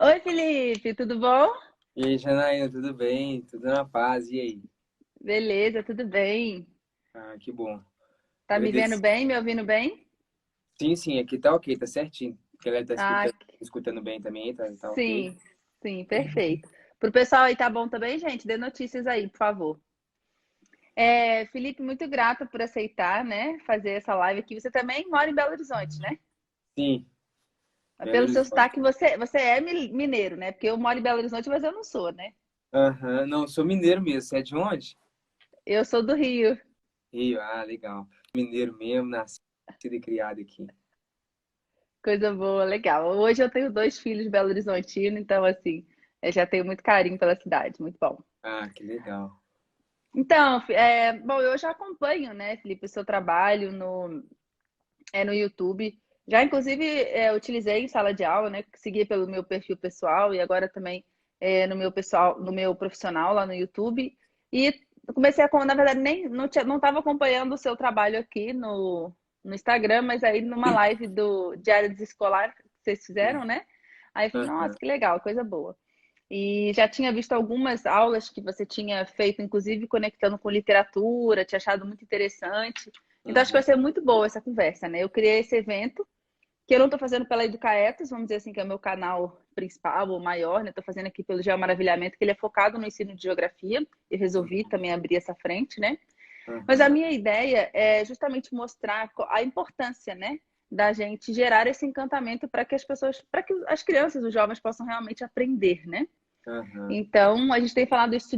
Oi, Felipe, tudo bom? E aí, Janaína, tudo bem? Tudo na paz? E aí? Beleza, tudo bem. Ah, que bom. Tá me vendo Agradeço. bem, me ouvindo bem? Sim, sim, aqui tá ok, tá certinho. Que ela tá Ah, escutando bem também, tá ok. sim, sim, perfeito. Pro pessoal aí tá bom também, gente? Dê notícias aí, por favor. Felipe, muito grata por aceitar, né, fazer essa live aqui. Você também mora em Belo Horizonte, né? Sim, Belo Pelo seu Horizonte. sotaque, você é mineiro, né? Porque eu moro em Belo Horizonte, mas eu não sou, né? Aham, não, sou mineiro mesmo. Você é de onde? Eu sou do Rio. Rio, legal. Mineiro mesmo, nascido e criado aqui. Coisa boa, legal. Hoje eu tenho dois filhos Belo Horizontino, então, assim, eu já tenho muito carinho pela cidade, muito bom. Ah, que legal. Então, bom, eu já acompanho, né, Felipe, o seu trabalho no YouTube. Já, inclusive, utilizei em sala de aula, né? Segui pelo meu perfil pessoal e agora também no meu pessoal, no meu profissional lá no YouTube. E comecei na verdade, nem não estava acompanhando o seu trabalho aqui no Instagram, mas aí numa live do Diário Desescolar que vocês fizeram, né? Aí eu falei, nossa, Aham, que legal, coisa boa. E já tinha visto algumas aulas que você tinha feito, inclusive conectando com literatura, tinha achado muito interessante. Então, acho que vai uhum. ser muito boa essa conversa, né? Eu criei esse evento, que eu não estou fazendo pela Educaetos, vamos dizer assim, que é o meu canal principal, ou maior, né? Estou fazendo aqui pelo Geomaravilhamento, que ele é focado no ensino de geografia. Eu resolvi também abrir essa frente, né? Mas a Aham. minha ideia é justamente mostrar a importância, né? Da gente gerar esse encantamento para que as pessoas, para que as crianças, os jovens possam realmente aprender, né? Aham. Então, a gente tem falado isso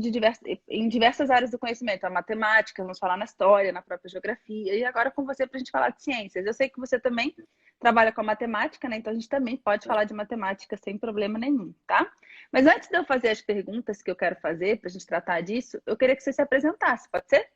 em diversas áreas do conhecimento, a matemática, vamos falar na história, na própria geografia, e agora com você para a gente falar de ciências. Eu sei que você também trabalha com a matemática, né? Então a gente também pode falar de matemática sem problema nenhum, tá? Mas antes de eu fazer as perguntas que eu quero fazer para a gente tratar disso, eu queria que você se apresentasse, pode ser?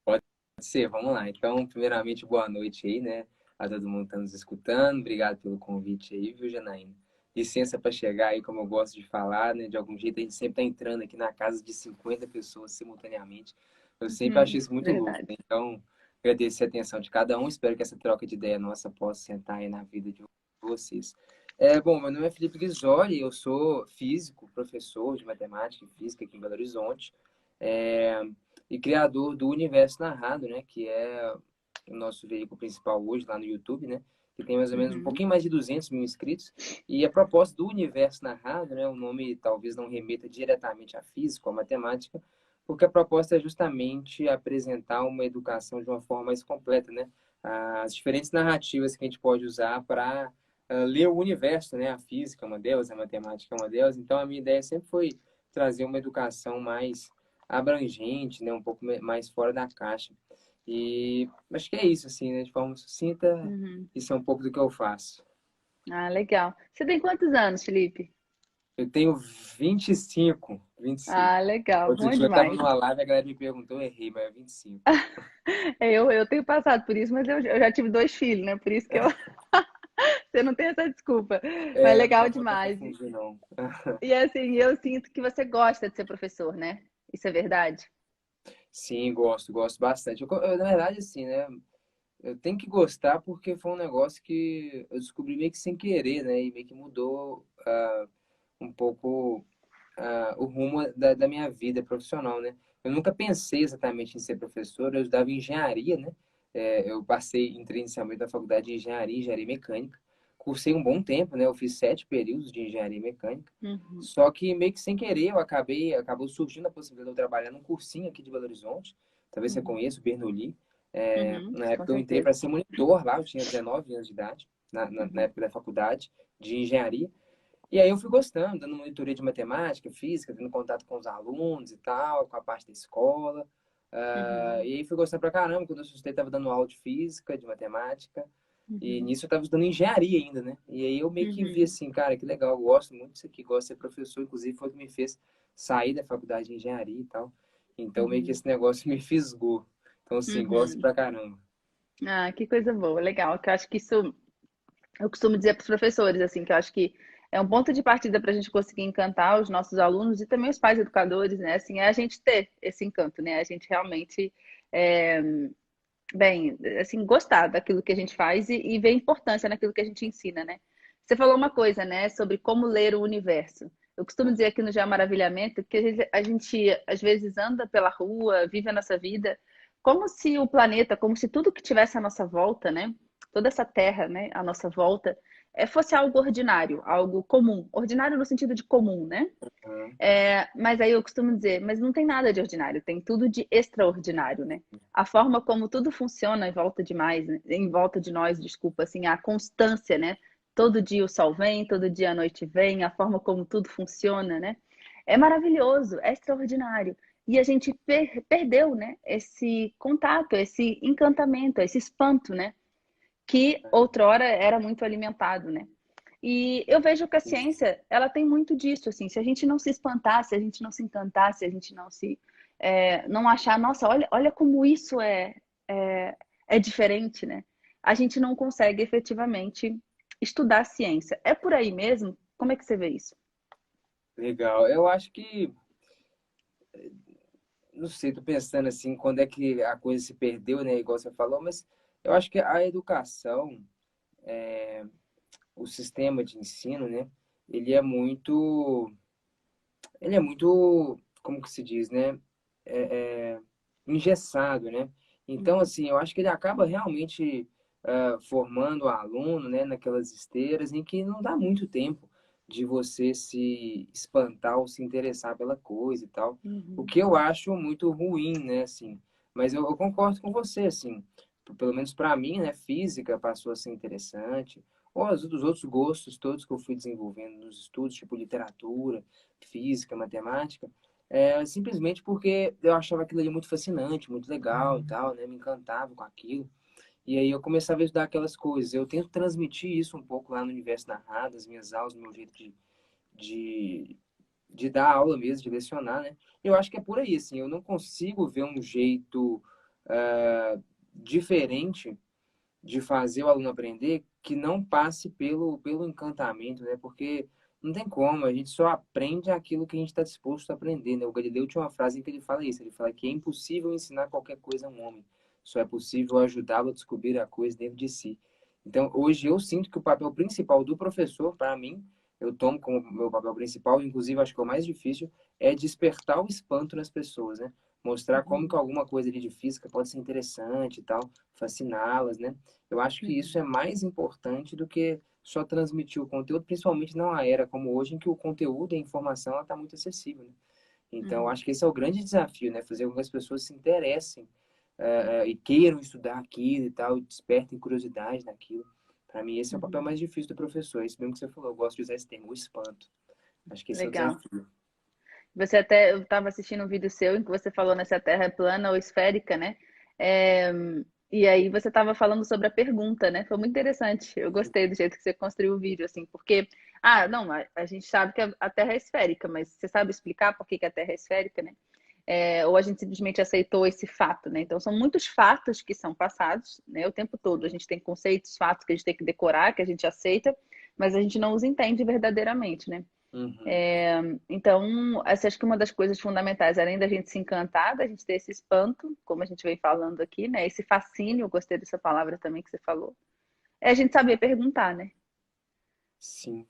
Pode ser, vamos lá. Então, primeiramente, boa noite aí, né? A todo mundo que está nos escutando. Obrigado pelo convite aí, viu, Janaína? Licença para chegar aí, como eu gosto de falar, né? De algum jeito a gente sempre está entrando aqui na casa de 50 pessoas simultaneamente. Eu sempre achei isso muito louco, Verdade. né? Então, agradecer a atenção de cada um. Espero que essa troca de ideia nossa possa sentar aí na vida de vocês. Bom, meu nome é Felipe Grisoli, eu sou físico, professor de matemática e física aqui em Belo Horizonte. É, e criador do Universo Narrado, né? Que é o nosso veículo principal hoje lá no YouTube, né? Que tem mais ou menos um Uhum. pouquinho mais de 200 mil inscritos. E a proposta do Universo Narrado, né? O nome talvez não remeta diretamente à física ou à matemática, porque a proposta é justamente apresentar uma educação de uma forma mais completa, né? As diferentes narrativas que a gente pode usar para ler o universo, né? A física é uma delas, a matemática é uma delas. Então, a minha ideia sempre foi trazer uma educação mais abrangente, né? Um pouco mais fora da caixa. E acho que é isso, assim, né? De forma sucinta, Uhum. isso é um pouco do que eu faço. Ah, legal. Você tem quantos anos, Felipe? Eu tenho 25, 25. Ah, legal, Outro bom dia eu estava demais. numa live e a galera me perguntou, eu errei, mas é 25. Eu tenho passado por isso, mas eu já tive dois filhos, né? Por isso que eu você não tem essa desculpa. Mas Não legal tem como demais. confundir, não. E assim, eu sinto que você gosta de ser professor, né? Isso é verdade? Sim, gosto bastante. Na verdade, assim, né? Eu tenho que gostar porque foi um negócio que eu descobri meio que sem querer, né? E meio que mudou um pouco o rumo da minha vida profissional, né? Eu nunca pensei exatamente em ser professor, eu estudava engenharia, né? Eu entrei inicialmente na faculdade de engenharia mecânica. Cursei um bom tempo, né? Eu fiz 7 períodos de engenharia mecânica. Uhum, Só que meio que sem querer, acabou surgindo a possibilidade de eu trabalhar num cursinho aqui de Belo Horizonte. Talvez você uhum, conheça o Bernoulli. Na com época eu entrei certeza. para ser monitor lá, eu tinha 19 anos de idade, na Uhum, época da faculdade de engenharia. E aí eu fui gostando, dando monitoria de matemática, física, tendo contato com os alunos e tal, com a parte da escola. uhum, E aí fui gostando pra caramba, quando eu assustei, estava dando aula de física, de matemática, e uhum, nisso eu estava estudando engenharia ainda, né? E aí eu meio que vi uhum, assim, cara, que legal, eu gosto muito disso aqui, gosto de ser professor, inclusive foi o que me fez sair da faculdade de engenharia e tal. Então meio que uhum, esse negócio me fisgou. Então, assim, gosto uhum. pra caramba. Ah, que coisa boa, legal. Que eu acho que isso, eu costumo dizer para os professores, assim, que eu acho que é um ponto de partida para a gente conseguir encantar os nossos alunos e também os pais educadores, né? Assim, é a gente ter esse encanto, né? A gente realmente é, bem, assim, gostar daquilo que a gente faz e ver a importância naquilo que a gente ensina, né? Você falou uma coisa, né, sobre como ler o universo. Eu costumo dizer aqui no Já Maravilhamento que a gente às vezes anda pela rua, vive a nossa vida, como se o planeta, como se tudo que tivesse à nossa volta, né, toda essa terra, né, à nossa volta, fosse algo ordinário, algo comum. Ordinário no sentido de comum, né? Uhum. Mas aí eu costumo dizer, mas não tem nada de ordinário, tem tudo de extraordinário, né? A forma como tudo funciona em volta de mais, né? Em volta de nós, desculpa, assim, a constância, né? Todo dia o sol vem, todo dia a noite vem, a forma como tudo funciona, né? É maravilhoso, é extraordinário. E a gente perdeu, né? Esse contato, esse encantamento, esse espanto, né? Que outrora era muito alimentado, né? E eu vejo que a ciência, ela tem muito disso, assim, se a gente não se espantar, se a gente não se encantar, se a gente não se, não achar, nossa, olha como isso é diferente, né? A gente não consegue efetivamente estudar a ciência. É por aí mesmo? Como é que você vê isso? Legal. Eu acho que, não sei, tô pensando assim, quando é que a coisa se perdeu, né? Igual você falou, mas eu acho que a educação, o sistema de ensino, né? Ele é muito, ele é muito, como que se diz, né? É, engessado, né? Então, Uhum, assim, eu acho que ele acaba realmente formando o aluno, né, naquelas esteiras em que não dá muito tempo de você se espantar ou se interessar pela coisa e tal. O uhum, que eu acho muito ruim, né, assim. Mas eu concordo com você, assim. Pelo menos para mim, né, física passou a ser interessante. Ou os outros gostos todos que eu fui desenvolvendo nos estudos, tipo literatura, física, matemática, simplesmente porque eu achava aquilo ali muito fascinante, muito legal e tal, né? Me encantava com aquilo. E aí eu começava a estudar aquelas coisas. Eu tento transmitir isso um pouco lá no Universo Narrado, as minhas aulas, o meu jeito de, de dar aula mesmo, de lecionar, né? Eu acho que é por aí, assim. Eu não consigo ver um jeito diferente de fazer o aluno aprender que não passe pelo encantamento, né? Porque não tem como, a gente só aprende aquilo que a gente está disposto a aprender, né? O Galileu tinha uma frase em que ele fala isso, ele fala que é impossível ensinar qualquer coisa a um homem, só é possível ajudá-lo a descobrir a coisa dentro de si. Então, hoje eu sinto que o papel principal do professor, para mim, eu tomo como meu papel principal, inclusive acho que é o mais difícil, é despertar o espanto nas pessoas, né? Mostrar como que uhum, alguma coisa ali de física pode ser interessante e tal, fasciná-las, né? Eu acho que isso uhum, é mais importante do que só transmitir o conteúdo, principalmente numa era como hoje, em que o conteúdo e a informação está muito acessível, né? Então, eu uhum, acho que esse é o grande desafio, né? Fazer com que as pessoas se interessem e queiram estudar aquilo e tal, e despertem curiosidade naquilo. Para mim, esse é o papel uhum. mais difícil do professor. É isso mesmo que você falou. Eu gosto de usar esse termo, o espanto. Acho que esse é o Legal. desafio. Você até, eu estava assistindo um vídeo seu em que você falou nessa Terra é plana ou esférica, né? É, e aí você estava falando sobre a pergunta, né? Foi muito interessante. Eu gostei do jeito que você construiu o vídeo, assim, porque, não, a gente sabe que a Terra é esférica, mas você sabe explicar por que que a Terra é esférica, né? Ou a gente simplesmente aceitou esse fato, né? Então são muitos fatos que são passados, né? O tempo todo. A gente tem conceitos, fatos que a gente tem que decorar, que a gente aceita, mas a gente não os entende verdadeiramente, né? Uhum. Então, essa acho que uma das coisas fundamentais, além da gente se encantar, da gente ter esse espanto, como a gente vem falando aqui, né? Esse fascínio, eu gostei dessa palavra também que você falou, é a gente saber perguntar, né? Sim.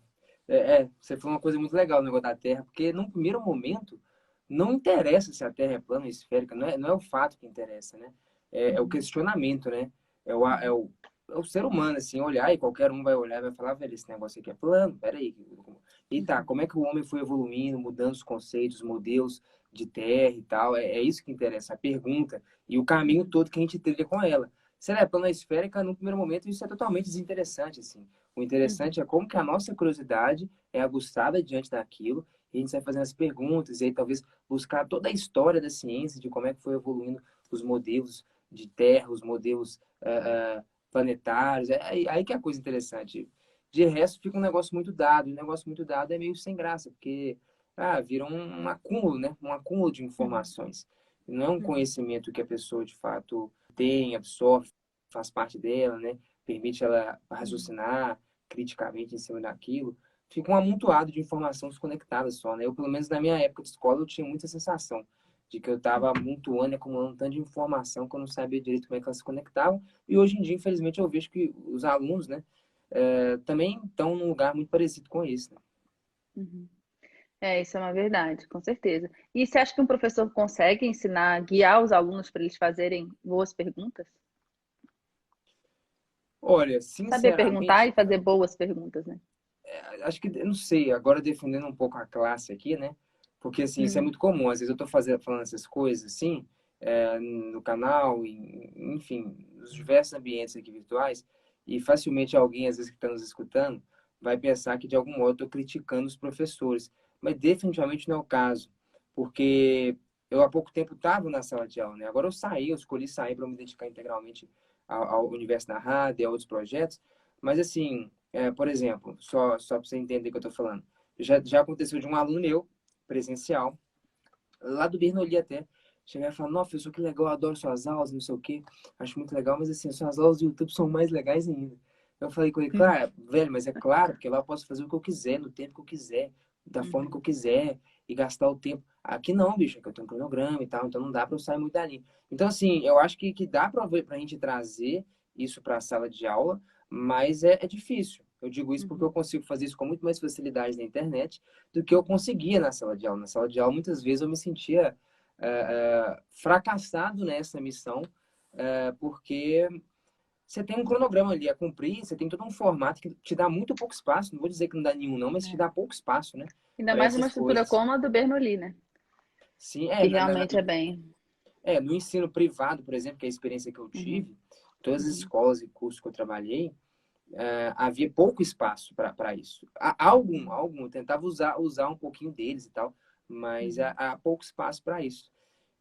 Você falou uma coisa muito legal no negócio da Terra, porque num primeiro momento não interessa se a Terra é plana ou esférica, não é o fato que interessa, né? É o Uhum, questionamento, né? É o, é uhum, o, é o ser humano, assim, olhar e qualquer um vai olhar e vai falar, velho, esse negócio aqui é plano, peraí. E tá, uhum, como é que o homem foi evoluindo, mudando os conceitos, modelos de Terra e tal? É isso que interessa, a pergunta e o caminho uhum, todo que a gente trilha com ela. Se ela é plana ou esférica, no primeiro momento isso é totalmente desinteressante, assim. O interessante uhum, é como que a nossa curiosidade é aguçada diante daquilo e a gente vai fazendo as perguntas e aí talvez buscar toda a história da ciência, de como é que foi evoluindo os modelos de terra, os modelos planetários. É aí que é a coisa interessante. De resto, fica um negócio muito dado. E um negócio muito dado é meio sem graça, porque vira um acúmulo, né? Um acúmulo de uhum, informações. Não é um uhum, conhecimento que a pessoa, de fato, tem, absorve, faz parte dela, né? Permite ela uhum, raciocinar criticamente em cima daquilo. Fica um amontoado de informação desconectada só, né? Eu, pelo menos na minha época de escola, eu tinha muita sensação de que eu estava uhum, amontoando, acumulando tanto de informação que eu não sabia direito como é que elas se conectavam. E hoje em dia, infelizmente, eu vejo que os alunos, né, também estão num lugar muito parecido com esse, né? Uhum. Isso é uma verdade, com certeza. E você acha que um professor consegue ensinar, guiar os alunos para eles fazerem boas perguntas? Olha, Saber perguntar sinceramente, e fazer boas perguntas, né? acho que, eu não sei, agora defendendo um pouco a classe aqui, né? Porque, assim, isso é Uhum. muito comum. Às vezes eu estou falando essas coisas, assim, no canal, enfim, nos diversos ambientes aqui virtuais, e facilmente alguém, às vezes, que está nos escutando, vai pensar que, de algum modo, eu estou criticando os professores. Mas definitivamente não é o caso, porque eu, há pouco tempo, estava na sala de aula, né? Agora eu saí, eu escolhi sair para me dedicar integralmente ao Universo na Rádio e a outros projetos, mas, assim, por exemplo, só para você entender o que eu estou falando, já aconteceu de um aluno meu, presencial, lá do Bernoulli até, chegar e falar: nossa, professor, que legal, eu adoro suas aulas, não sei o quê, acho muito legal, mas assim, suas aulas do YouTube são mais legais ainda. Eu falei com ele: Uhum. claro, velho, mas é claro, porque lá eu posso fazer o que eu quiser, no tempo que eu quiser, da forma que Uhum. eu quiser, e gastar o tempo. Aqui não, bicho, aqui eu tenho um cronograma e tal, então não dá para eu sair muito dali. Então, assim, eu acho que dá para a gente trazer isso para a sala de aula, mas é difícil. Eu digo isso porque eu Uhum. consigo fazer isso com muito mais facilidade na internet do que eu Uhum. conseguia na sala de aula. Na sala de aula, muitas vezes eu me sentia fracassado nessa missão, porque você tem um cronograma ali a cumprir, você tem todo um formato que te dá muito pouco espaço. Não vou dizer que não dá nenhum, não, mas te É. dá pouco espaço, né, Ainda para mais uma essas estrutura coisas. como a do Bernoulli, né? Sim, Que realmente é bem. no ensino privado, por exemplo, que é a experiência que eu Uhum. tive, todas as Uhum. escolas e cursos que eu trabalhei, havia pouco espaço para isso. Uhum. Eu tentava usar um pouquinho deles e tal, mas Uhum. há pouco espaço para isso.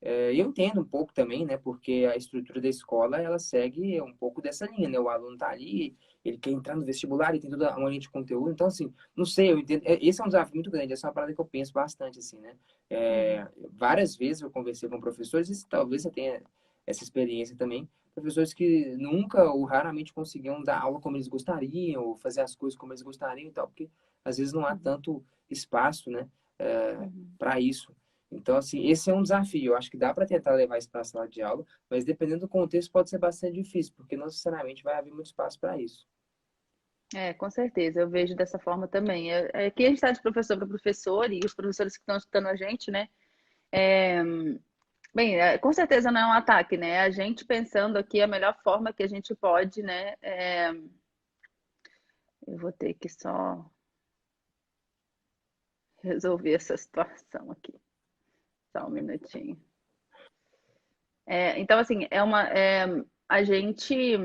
Eu entendo um pouco também, né? Porque a estrutura da escola, ela segue um pouco dessa linha, né? O aluno tá ali, ele quer entrar no vestibular, ele tem toda uma linha de conteúdo. Então, assim, não sei, eu entendo. Esse é um desafio muito grande, essa é uma parada que eu penso bastante, assim, né? Uhum. Várias vezes eu conversei com professores, e talvez você tenha essa experiência também, professores que nunca ou raramente conseguiam dar aula como eles gostariam, ou fazer as coisas como eles gostariam e tal, porque às vezes não há Uhum. tanto espaço, né? Uhum. Para isso. Então, assim, esse é um desafio. Eu acho que dá para tentar levar isso para a sala de aula, mas dependendo do contexto pode ser bastante difícil, porque não necessariamente vai haver muito espaço para isso. Com certeza, eu vejo dessa forma também. Aqui a gente está de professor para professor e os professores que estão escutando a gente, né? Bem, com certeza não é um ataque, né? A gente pensando aqui a melhor forma que a gente pode, né? Eu vou ter que só resolver essa situação aqui. Só um minutinho. Então, assim, a gente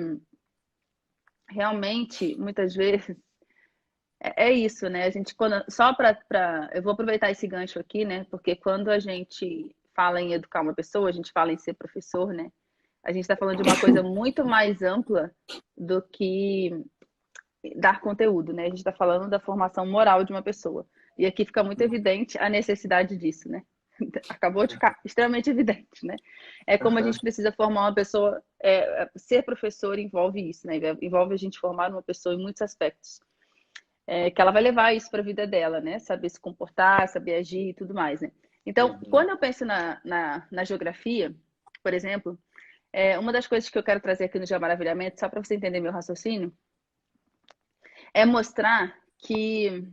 realmente, muitas vezes, é isso, né? A gente, só eu vou aproveitar esse gancho aqui, né? Porque quando a gente fala em educar uma pessoa, a gente fala em ser professor, né? A gente está falando de uma coisa muito mais ampla do que dar conteúdo, né? A gente está falando da formação moral de uma pessoa. E aqui fica muito evidente a necessidade disso, né? Acabou de ficar extremamente evidente, né? É como a Aham. gente precisa formar uma pessoa. Ser professor envolve isso, né? Envolve a gente formar uma pessoa em muitos aspectos. Que ela vai levar isso para a vida dela, né? Saber se comportar, saber agir e tudo mais, né? Então, Uhum. quando eu penso na geografia, por exemplo, uma das coisas que eu quero trazer aqui no Geomaravilhamento, só para você entender meu raciocínio, é mostrar que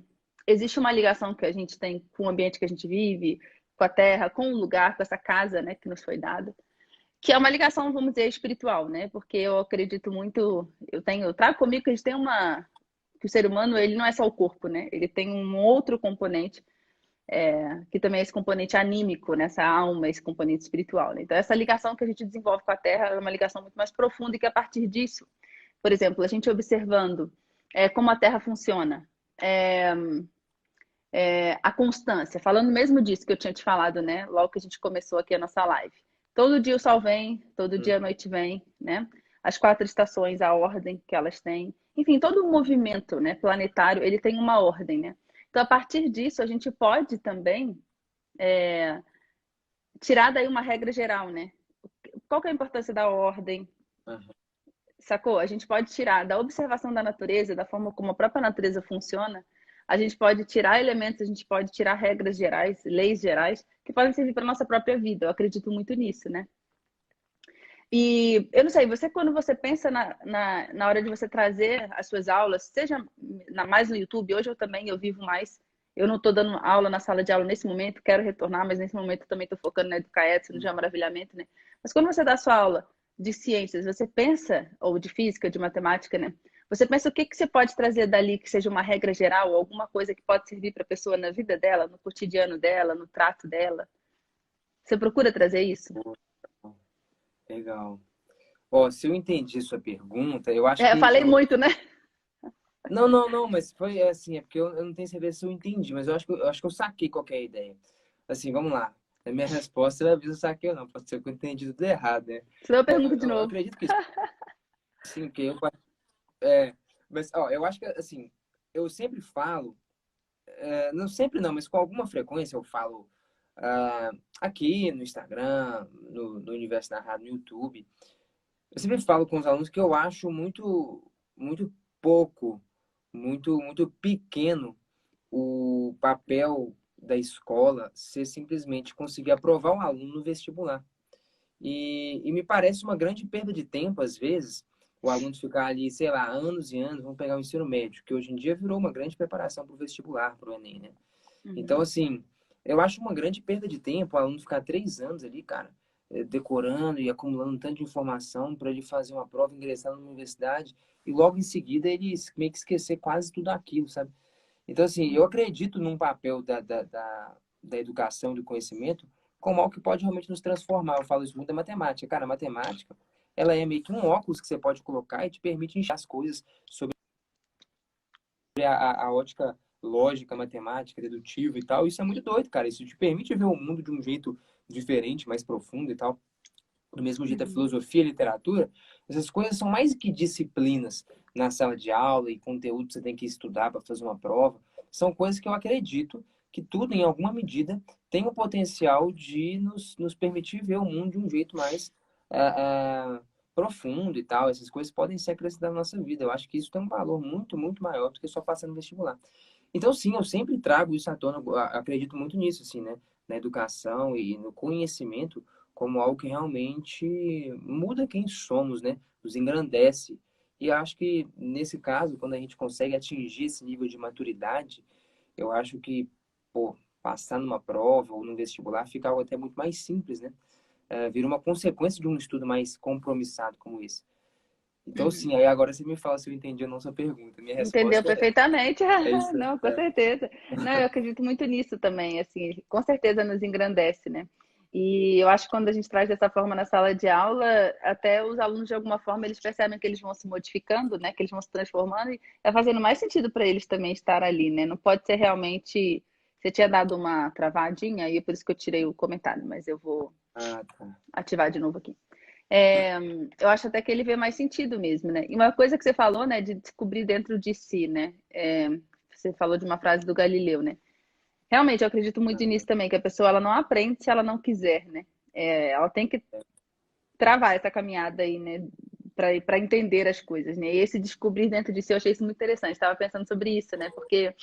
existe uma ligação que a gente tem com o ambiente que a gente vive, com a terra, com o lugar, com essa casa, né, que nos foi dada, que é uma ligação, vamos dizer, espiritual, né? Porque eu acredito muito, eu trago comigo que a gente tem que o ser humano, ele não é só o corpo, né? Ele tem um outro componente, que também é esse componente anímico, nessa alma, esse componente espiritual, né? Então, essa ligação que a gente desenvolve com a terra é uma ligação muito mais profunda e que a partir disso, por exemplo, a gente observando como a Terra funciona, é, a constância, falando mesmo disso que eu tinha te falado, né? Logo que a gente começou aqui a nossa live. Todo dia o sol vem, todo dia a Uhum. noite vem, né? As quatro estações, a ordem que elas têm. Enfim, todo o movimento, né, planetário, ele tem uma ordem, né? Então, a partir disso, a gente pode também tirar daí uma regra geral, né? Qual que é a importância da ordem? Aham. Sacou? A gente pode tirar da observação da natureza, da forma como a própria natureza funciona, a gente pode tirar elementos, a gente pode tirar regras gerais, leis gerais, que podem servir para a nossa própria vida. Eu acredito muito nisso, né? E eu não sei, você quando você pensa na hora de você trazer as suas aulas, seja mais no YouTube, hoje eu vivo mais, eu não estou dando aula na sala de aula nesse momento, quero retornar, mas nesse momento eu também estou focando na Educaetsu, no Geomaravilhamento, né? Mas quando você dá sua aula de ciências, você pensa, ou de física, de matemática, né? Você pensa o que que você pode trazer dali que seja uma regra geral, alguma coisa que pode servir para a pessoa na vida dela, no cotidiano dela, no trato dela? Você procura trazer isso? Legal. Ó, se eu entendi sua pergunta, eu acho É, eu que falei muito, né? não, não, não, mas foi assim, é porque eu não tenho certeza se eu entendi, mas eu acho que eu saquei qual que é a ideia. Assim, vamos lá. A minha resposta, eu aviso saquei ou não, pode ser que eu entendi tudo errado, né? Senão eu É, pergunto de eu novo. acredito que sim, porque é, mas ó, eu acho que assim, eu sempre falo, não sempre não, mas com alguma frequência eu falo ah, aqui no Instagram, no Universo Narrado no YouTube, eu sempre falo com os alunos que eu acho muito pouco, muito pequeno o papel da escola ser simplesmente conseguir aprovar o aluno no vestibular. E me parece uma grande perda de tempo, às vezes, o aluno ficar ali, sei lá, anos e anos, vamos pegar o ensino médio, que hoje em dia virou uma grande preparação para o vestibular, para o Enem, né? Então, Uhum. assim, eu acho uma grande perda de tempo o aluno ficar 3 anos ali, cara, decorando e acumulando tanta informação para ele fazer uma prova, ingressar numa universidade e logo em seguida ele meio que esquecer quase tudo aquilo, sabe? Então, assim, eu Uhum. acredito num papel da educação, do conhecimento, como algo que pode realmente nos transformar. Eu falo isso muito da matemática. Cara, a matemática, ela é meio que um óculos que você pode colocar e te permite enxergar as coisas sobre a ótica lógica, matemática, dedutiva e tal. Isso é muito doido, cara. Isso te permite ver o mundo de um jeito diferente, mais profundo e tal. Do mesmo jeito, a Uhum. filosofia, a literatura, essas coisas são mais que disciplinas na sala de aula e conteúdo que você tem que estudar para fazer uma prova. São coisas que eu acredito que tudo, em alguma medida, tem o potencial de nos permitir ver o mundo de um jeito mais profundo e tal. Essas coisas podem ser acrescentadas na nossa vida. Eu acho que isso tem um valor muito maior do que só passar no vestibular. Então, sim, eu sempre trago isso à tona, eu acredito muito nisso, assim, né? Na educação e no conhecimento como algo que realmente muda quem somos, né? Nos engrandece. E acho que, nesse caso, quando a gente consegue atingir esse nível de maturidade, eu acho que, pô, passar numa prova ou num vestibular fica algo até muito mais simples, né? Vira uma consequência de um estudo mais compromissado como esse. Então, sim, Uhum. aí agora você me fala se eu entendi ou não sua pergunta. Minha Entendeu resposta perfeitamente? é isso. Não, com certeza. Não, eu acredito muito nisso também, assim, com certeza nos engrandece, né? E eu acho que quando a gente traz dessa forma na sala de aula, até os alunos, de alguma forma, eles percebem que eles vão se modificando, né? Que eles vão se transformando e tá fazendo mais sentido para eles também estar ali, né? Não pode ser realmente. Você tinha dado uma travadinha e é por isso que eu tirei o comentário, mas eu vou Ah, tá. ativar de novo aqui. É, eu acho até que ele vê mais sentido mesmo, né? E uma coisa que você falou, né, de descobrir dentro de si, né? Você falou de uma frase do Galileu, né? Realmente, eu acredito muito nisso Aham. também, que a pessoa ela não aprende se ela não quiser, né? Ela tem que travar essa caminhada aí, né? Para entender as coisas, né? E esse descobrir dentro de si, eu achei isso muito interessante. Estava pensando sobre isso, né? Porque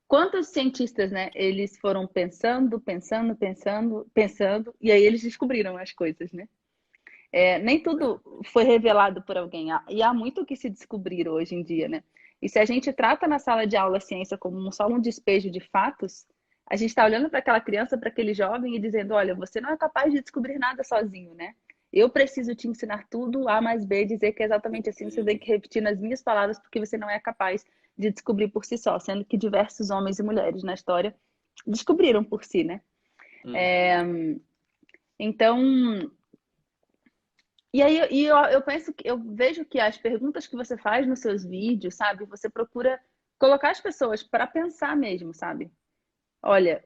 quantos cientistas, né? Eles foram pensando, e aí eles descobriram as coisas, né? Nem tudo foi revelado por alguém, e há muito o que se descobrir hoje em dia, né? E se a gente trata na sala de aula a ciência como só um despejo de fatos, a gente está olhando para aquela criança, para aquele jovem e dizendo: olha, você não é capaz de descobrir nada sozinho, né? Eu preciso te ensinar tudo, A mais B, dizer que é exatamente assim, você tem que repetir nas minhas palavras, porque você não é capaz de descobrir por si só, sendo que diversos homens e mulheres na história descobriram por si, né? Uhum. Então, e aí eu penso que eu vejo que as perguntas que você faz nos seus vídeos, sabe, você procura colocar as pessoas para pensar mesmo, sabe? Olha,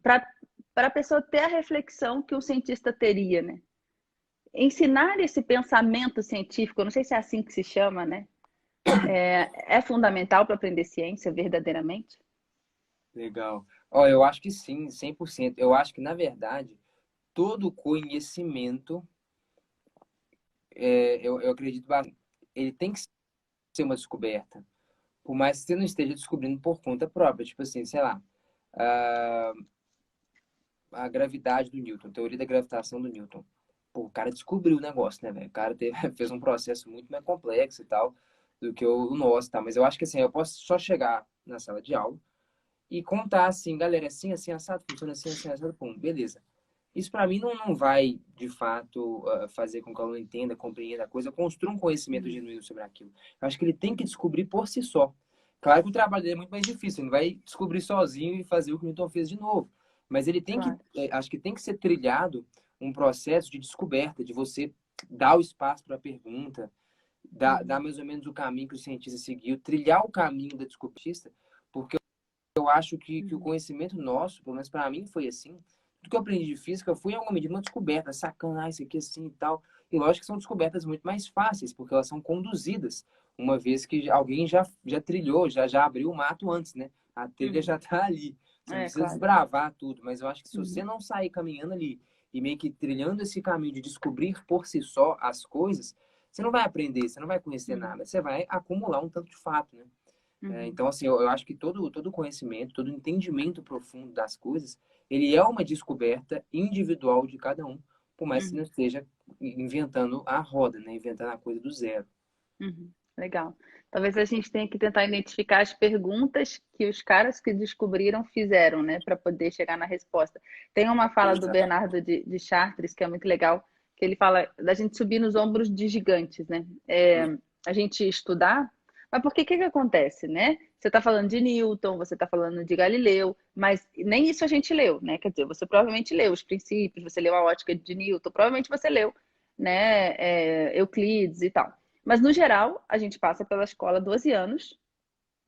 para a pessoa ter a reflexão que o cientista teria, né? Ensinar esse pensamento científico, eu não sei se é assim que se chama, né? É fundamental para aprender ciência verdadeiramente. Legal. Ó, eu acho que sim, 100%. Eu acho que, na verdade, todo conhecimento, eu acredito, ele tem que ser uma descoberta. Por mais que você não esteja descobrindo por conta própria. Tipo assim, sei lá, a, a gravidade do Newton, a teoria da gravitação do Newton. pô, o cara descobriu o negócio, né, velho? O cara fez um processo muito mais complexo e tal do que o nosso, tá? Mas eu acho que assim, eu posso só chegar na sala de aula e contar assim, galera, assim, assado, funciona assim, assado, pum, beleza. Isso para mim não vai, de fato, fazer com que o aluno entenda, compreenda a coisa, construa um conhecimento Uhum. genuíno sobre aquilo. Eu acho que ele tem que descobrir por si só. Claro que o trabalho dele é muito mais difícil, ele não vai descobrir sozinho e fazer o que o Newton fez de novo. Mas ele tem que, Claro. acho que tem que ser trilhado um processo de descoberta, de você dar o espaço para a pergunta, dar Uhum. mais ou menos o caminho que o cientista seguiu, trilhar o caminho da descobertista, porque eu acho que o Uhum. conhecimento nosso, pelo menos para mim foi assim, tudo que eu aprendi de física foi em alguma medida uma descoberta, sacando, isso aqui assim e tal. E lógico que são descobertas muito mais fáceis, porque elas são conduzidas, uma vez que alguém já trilhou, já abriu o mato antes, né? A trilha Uhum. já está ali. Você não É, precisa claro. desbravar tudo, mas eu acho que se você Uhum. não sair caminhando ali e meio que trilhando esse caminho de descobrir por si só as coisas, você não vai aprender, você não vai conhecer Uhum. nada, você vai acumular um tanto de fato, né? Uhum. Então, assim, eu acho que todo conhecimento, todo entendimento profundo das coisas, ele é uma descoberta individual de cada um, por mais que não Uhum. esteja inventando a roda, né? Inventando a coisa do zero. Uhum. Legal. Talvez a gente tenha que tentar identificar as perguntas que os caras que descobriram fizeram, né, para poder chegar na resposta. Tem uma fala do Exato. Bernardo de Chartres que é muito legal, que ele fala da gente subir nos ombros de gigantes, né? A gente estudar, mas por que acontece, né? Você está falando de Newton, você está falando de Galileu, mas nem isso a gente leu, né? Quer dizer, você provavelmente leu os princípios, você leu a ótica de Newton, provavelmente você leu, né, Euclides e tal. Mas, no geral, a gente passa pela escola 12 anos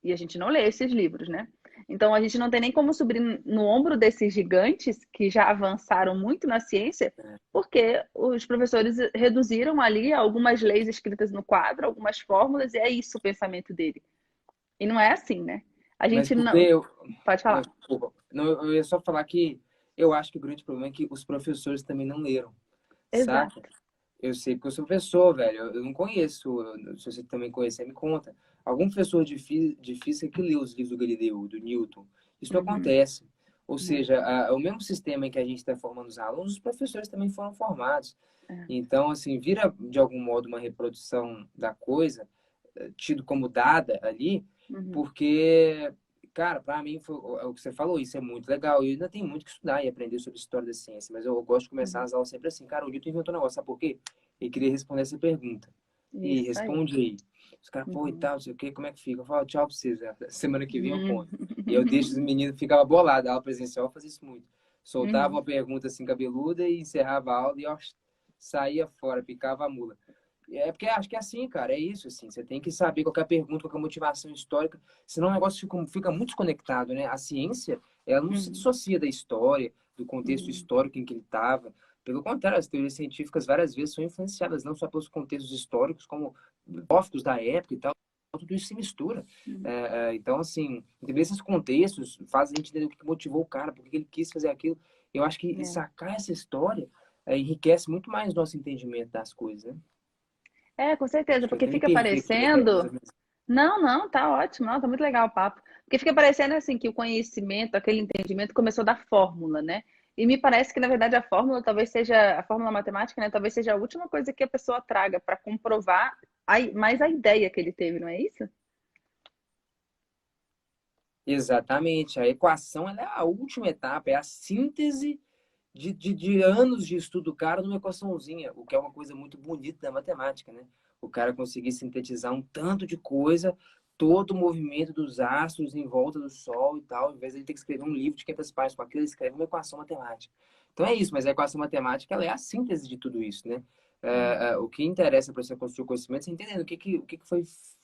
e a gente não lê esses livros, né? Então, a gente não tem nem como subir no ombro desses gigantes que já avançaram muito na ciência, porque os professores reduziram ali algumas leis escritas no quadro, algumas fórmulas, e é isso o pensamento dele. E não é assim, né? A Mas gente porque não. eu. Pode falar. Desculpa. Não, eu ia só falar que eu acho que o grande problema é que os professores também não leram, saca? Exato. Eu sei porque eu sou professor, velho. Eu não conheço. Se você também conhecer, me conta. Algum professor de física que leu os livros do Galileu, do Newton. Isso não Uhum. acontece. Ou É, seja, o mesmo sistema em que a gente está formando os alunos, os professores também foram formados. é. Então, assim, vira de algum modo uma reprodução da coisa, tido como dada ali, Uhum. porque, cara, para mim foi o que você falou, isso é muito legal. Eu ainda tenho muito que estudar e aprender sobre história da ciência, mas eu gosto de começar Uhum. as aulas sempre assim, cara, o Newton inventou um negócio, sabe por quê? Ele queria responder essa pergunta. E Isso aí. responde aí. Os caras, pô, e Uhum. tal, não sei o quê, como é que fica? Eu falo, tchau pra vocês, né? Semana que vem eu Uhum. conto. E eu deixo os meninos, ficava bolado, a aula presencial eu fazia isso muito. Soltava Uhum. uma pergunta assim cabeluda e encerrava a aula e ó, saía fora, picava a mula. É porque acho que é assim, cara, é isso, assim. Você tem que saber qual que é a pergunta, qual que é a motivação histórica, senão o negócio fica muito desconectado, né? A ciência, ela não se Uhum. dissocia da história, do contexto Uhum. histórico em que ele estava. Pelo contrário, as teorias científicas várias vezes são influenciadas não só pelos contextos históricos, como filosóficos da época e tal. Tudo isso se mistura. Uhum. Então, assim, entender esses contextos faz a gente entender o que motivou o cara, por que ele quis fazer aquilo. Eu acho que É. sacar essa história enriquece muito mais o nosso entendimento das coisas, né? Com certeza, Acho que eu porque até me fica perdi aqui, mas é mais ou parecendo. menos. Não, não, tá ótimo, não, tá muito legal o papo. Porque fica parecendo assim que o conhecimento, aquele entendimento começou da fórmula, né? E me parece que, na verdade, a fórmula talvez seja, a fórmula matemática, né? Talvez seja a última coisa que a pessoa traga para comprovar mais a ideia que ele teve, não é isso? Exatamente. A equação ela é a última etapa, é a síntese de anos de estudo do cara numa equaçãozinha, o que é uma coisa muito bonita da matemática, né? O cara conseguir sintetizar um tanto de coisa, todo o movimento dos astros em volta do Sol e tal, ao invés de ele ter que escrever um livro de 500 páginas com aquilo, ele escreve uma equação matemática. Então é isso, mas a equação matemática ela é a síntese de tudo isso, né? Uhum. O que interessa para você construir o conhecimento é entendendo o que foi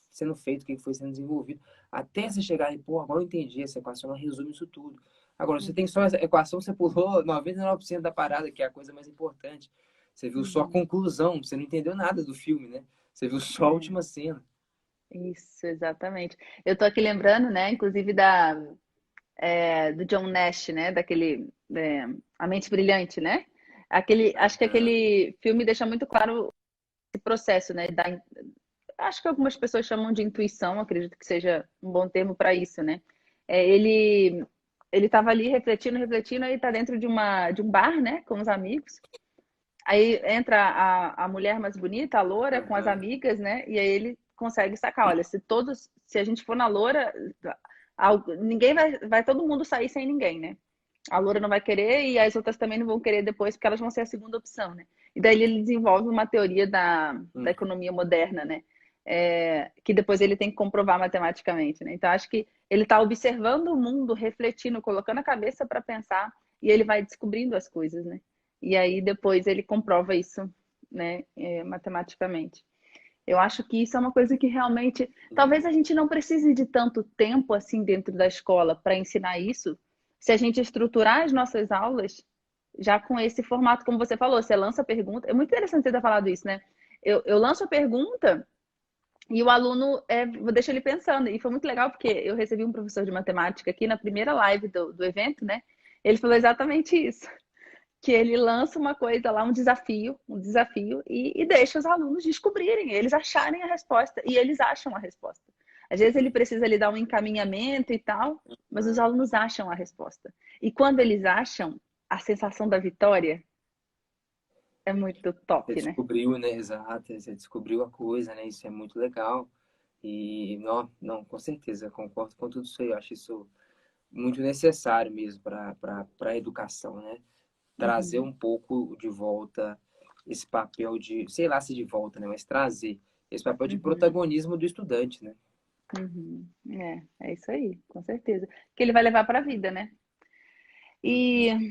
sendo feito, o que foi sendo desenvolvido, até você chegar e, pô, agora eu entendi, essa equação ela resume isso tudo. Agora, você tem Uhum. só essa equação, você pulou 99% da parada, que é a coisa mais importante. Você viu só a Uhum. conclusão, você não entendeu nada do filme, né? Você viu só a É, última cena. isso, exatamente. Eu tô aqui lembrando, né, inclusive do John Nash, né, A Mente Brilhante, né? Acho que Aham. aquele filme deixa muito claro esse processo, né? Acho que algumas pessoas chamam de intuição, acredito que seja um bom termo para isso, né? Ele estava ali refletindo, refletindo, aí está dentro de um bar, né, com os amigos. Aí entra a mulher mais bonita, a loura, com as Aham. amigas, né? E aí ele consegue sacar, olha, se a gente for na loura, ninguém vai todo mundo sair sem ninguém, né? A loura não vai querer e as outras também não vão querer depois, porque elas vão ser a segunda opção, né? E daí ele desenvolve uma teoria da Hum. economia moderna, né? Que depois ele tem que comprovar matematicamente, né? Então acho que ele está observando o mundo, refletindo, colocando a cabeça para pensar e ele vai descobrindo as coisas, né? E aí depois ele comprova isso, né? Matematicamente. Eu acho que isso é uma coisa que realmente, talvez a gente não precise de tanto tempo assim dentro da escola para ensinar isso, se a gente estruturar as nossas aulas já com esse formato, como você falou, você lança a pergunta. É muito interessante você ter falado isso, né? Eu lanço a pergunta e o aluno deixa ele pensando. E foi muito legal porque eu recebi um professor de matemática aqui na primeira live do evento, né? Ele falou exatamente isso que ele lança uma coisa lá, um desafio, e deixa os alunos descobrirem, eles acharem a resposta, e eles acham a resposta. Às vezes ele precisa lhe dar um encaminhamento e tal, mas os alunos acham a resposta. E quando eles acham, a sensação da vitória é muito Você top, né? descobriu, né? Exato, você descobriu a coisa, né? Isso é muito legal. E não, não, com certeza, eu concordo com tudo isso aí. Eu acho isso muito necessário mesmo para a educação, né? Trazer Uhum, um pouco de volta esse papel de, sei lá se de volta, né? Mas trazer esse papel de uhum, protagonismo do estudante, né? uhum. É isso aí, com certeza. Que ele vai levar para a vida, né? Uhum.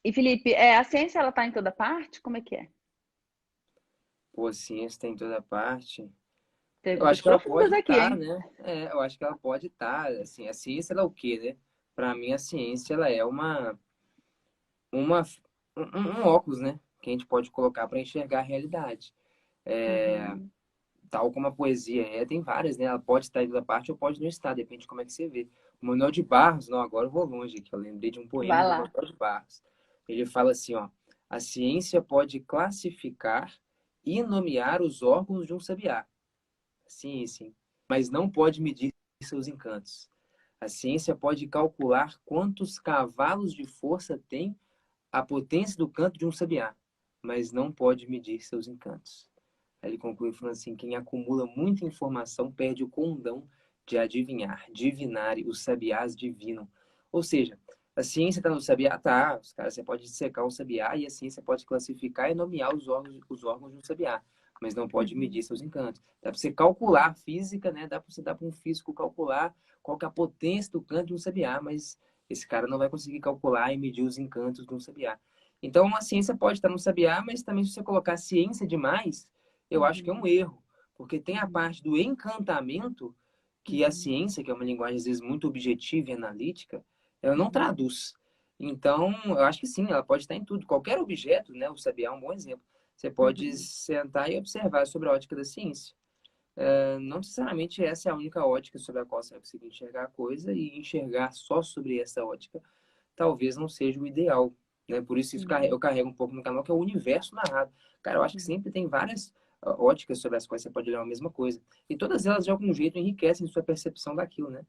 E Felipe, a ciência ela tá em toda parte? Como é que é? Pô, a ciência tem toda parte. Eu Perguntas acho que ela profundas pode aqui, estar, hein? né? Eu acho que ela pode estar, assim, a ciência ela é o quê, né? Para mim a ciência ela é uma um óculos, né? Que a gente pode colocar para enxergar a realidade. Uhum, Tal como a poesia tem várias, né? Ela pode estar em toda parte ou pode não estar, depende de como é que você vê. O Manuel de Barros, não, agora eu vou longe, que eu lembrei de um poema vai do lá. Manuel de Barros. Ele fala assim, ó, a ciência pode classificar e nomear os órgãos de um sabiá. Sim, sim, mas não pode medir seus encantos. A ciência pode calcular quantos cavalos de força tem a potência do canto de um sabiá, mas não pode medir seus encantos. Aí ele conclui falando assim: quem acumula muita informação perde o condão de adivinhar, divinar, e os sabiás divinam. Ou seja, a ciência está no sabiá, tá? Os caras, você pode dissecar um sabiá e a ciência pode classificar e nomear os órgãos de um sabiá, mas não pode Uhum, medir seus encantos. Dá para você calcular a física, né? Dá para você dar para um físico calcular qual que é a potência do canto de um sabiá, mas esse cara não vai conseguir calcular e medir os encantos de um sabiá. Então, a ciência pode estar no sabiá, mas também se você colocar ciência demais, eu acho que é um uhum, erro, porque tem a uhum, parte do encantamento que a uhum, ciência, que é uma linguagem às vezes muito objetiva e analítica, ela não uhum, traduz. Então, eu acho que sim, ela pode estar em tudo. Qualquer objeto, né? O sabiá é um bom exemplo. Você pode uhum, sentar e observar sobre a ótica da ciência. Não necessariamente essa é a única ótica sobre a qual você vai conseguir enxergar a coisa e enxergar só sobre essa ótica talvez não seja o ideal, né? Por isso, eu uhum, carrego um pouco no canal, que é o universo narrado. Cara, eu acho que uhum, sempre tem várias óticas sobre as quais você pode olhar a mesma coisa. E todas elas, de algum jeito, enriquecem sua percepção daquilo, né?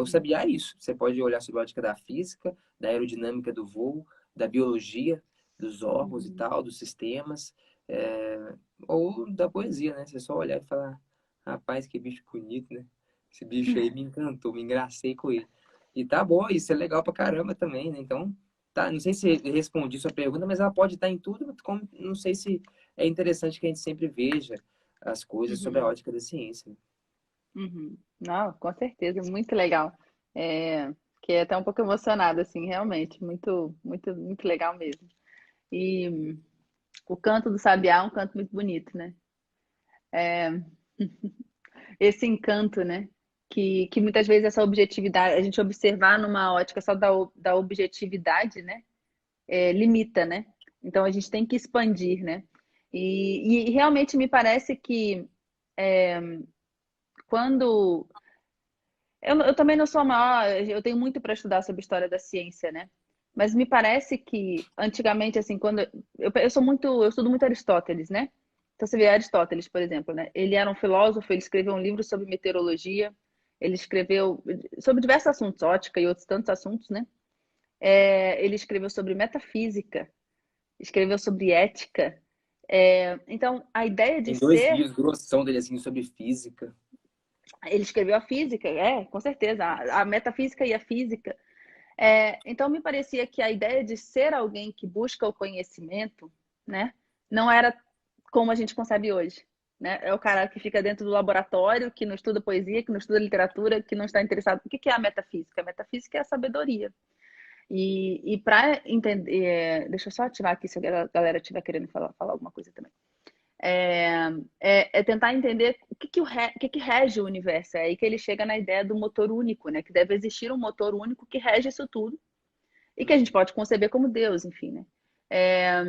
O uhum, sabiá é isso. Você pode olhar sobre a ótica da física, da aerodinâmica do voo, da biologia, dos órgãos e uhum. tal, dos sistemas, é, ou da poesia, né? Você só olhar e falar, rapaz, que bicho bonito, né? Esse bicho aí me encantou, me engracei com ele. E tá bom, isso é legal pra caramba também, né? Então, tá, não sei se respondi sua pergunta, mas ela pode estar em tudo, como não sei se é interessante que a gente sempre veja as coisas sobre a Uhum, ótica da ciência, né? uhum. Não, com certeza, muito legal. Fiquei até um pouco emocionada, assim, realmente, muito, muito, muito legal mesmo. E o canto do sabiá é um canto muito bonito, né? Esse encanto, né? Que muitas vezes essa objetividade, a gente observar numa ótica só da objetividade, né? Limita, né? Então a gente tem que expandir, né? E realmente me parece que quando. Eu também não sou a maior, eu tenho muito para estudar sobre história da ciência, né? Mas me parece que antigamente, assim, quando. Eu sou muito. Eu estudo muito Aristóteles, né? Então você vê Aristóteles, por exemplo, né? Ele era um filósofo, ele escreveu um livro sobre meteorologia, ele escreveu sobre diversos assuntos, ótica e outros tantos assuntos, né? Ele escreveu sobre metafísica. escreveu sobre ética. Então, a ideia de Tem 2 ser, livros grossão dele, assim, sobre física. ele escreveu a física, com certeza, a metafísica e a física. Então, me parecia que a ideia de ser alguém que busca o conhecimento, né, não era como a gente concebe hoje. Né? É o cara que fica dentro do laboratório, que não estuda poesia, que não estuda literatura, que não está interessado. O que é a metafísica? A metafísica é a sabedoria. E para entender. Deixa eu só ativar aqui se a galera estiver querendo falar alguma coisa também. Tentar entender o que rege o universo. É aí que ele chega na ideia do motor único, né? Que deve existir um motor único que rege isso tudo e que a gente pode conceber como Deus, enfim, né? É,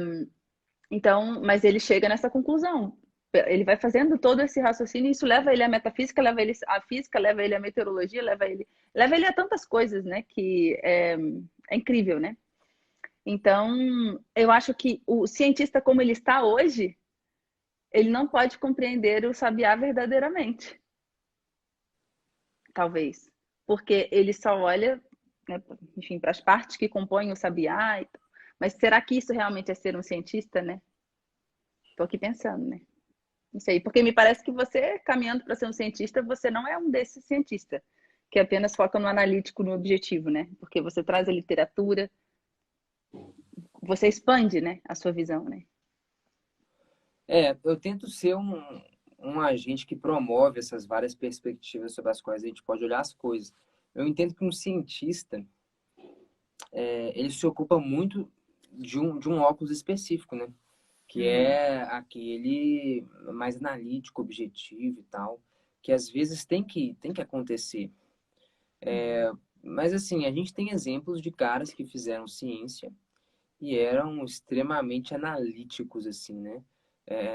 então, mas ele chega nessa conclusão. Ele vai fazendo todo esse raciocínio e isso leva ele à metafísica, leva ele à física, leva ele à meteorologia, leva ele a tantas coisas, né? Que é incrível, né? Então, eu acho que o cientista como ele está hoje, ele não pode compreender o sabiá verdadeiramente, talvez, porque ele só olha, né, enfim, para as partes que compõem o sabiá. Mas será que isso realmente é ser um cientista, né? Estou aqui pensando, né? Não sei, porque me parece que você, caminhando para ser um cientista, você não é um desses cientistas que apenas foca no analítico, no objetivo, né? Porque você traz a literatura, você expande, né, a sua visão, né? Eu tento ser um agente que promove essas várias perspectivas sobre as quais a gente pode olhar as coisas. Eu entendo que um cientista, ele se ocupa muito de um óculos específico, né? Que Uhum. é aquele mais analítico, objetivo e tal, que às vezes tem que acontecer. Uhum. Mas assim, a gente tem exemplos de caras que fizeram ciência e eram extremamente analíticos, assim, né?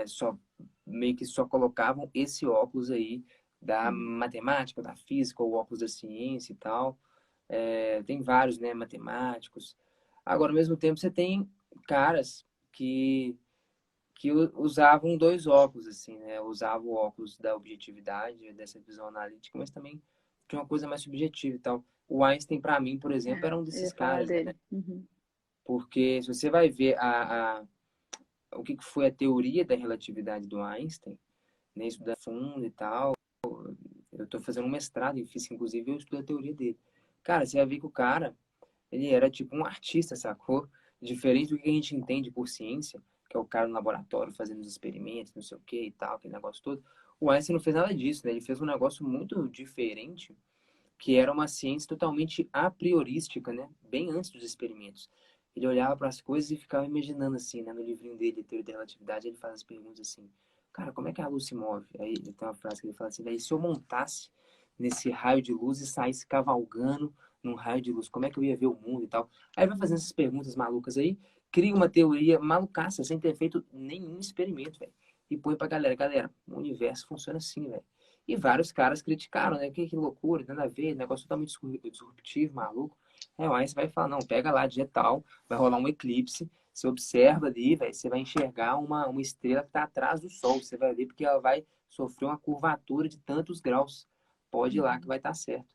Só meio que só colocavam esse óculos aí da Uhum. matemática, da física, o óculos da ciência e tal. Tem vários, né, matemáticos. Agora, ao mesmo tempo, você tem caras que usavam 2 óculos, assim, né? Usavam o óculos da objetividade, dessa visão analítica, mas também de uma coisa mais subjetiva e tal. O Einstein, para mim, por exemplo, era um Eu desses ia falar caras, né? dele. Uhum. Porque se você vai ver o que foi a teoria da relatividade do Einstein, né, estudar fundo e tal, eu estou fazendo um mestrado em física, inclusive eu estudo a teoria dele. Cara, você vai ver que o cara, ele era tipo um artista, sacou? Diferente do que a gente entende por ciência, que é o cara no laboratório fazendo os experimentos, não sei o que e tal, aquele negócio todo. O Einstein não fez nada disso, né? Ele fez um negócio muito diferente, que era uma ciência totalmente a priorística, né? Bem antes dos experimentos. Ele olhava para as coisas e ficava imaginando assim, né? No livrinho dele, Teoria da Relatividade, ele faz as perguntas assim: cara, como é que a luz se move? Aí ele tem uma frase que ele fala assim: daí se eu montasse nesse raio de luz e saísse cavalgando num raio de luz, como é que eu ia ver o mundo e tal? Aí vai fazendo essas perguntas malucas aí, cria uma teoria malucaça, sem ter feito nenhum experimento, velho. E põe pra galera: galera, o universo funciona assim, velho. E vários caras criticaram, né? Que loucura, nada a ver, negócio totalmente disruptivo, maluco. O Einstein vai falar: não, pega lá, dia tal, vai rolar um eclipse, você observa ali, velho, você vai enxergar uma estrela que está atrás do Sol, você vai ver porque ela vai sofrer uma curvatura de tantos graus. Pode ir lá que Uhum. vai estar certo.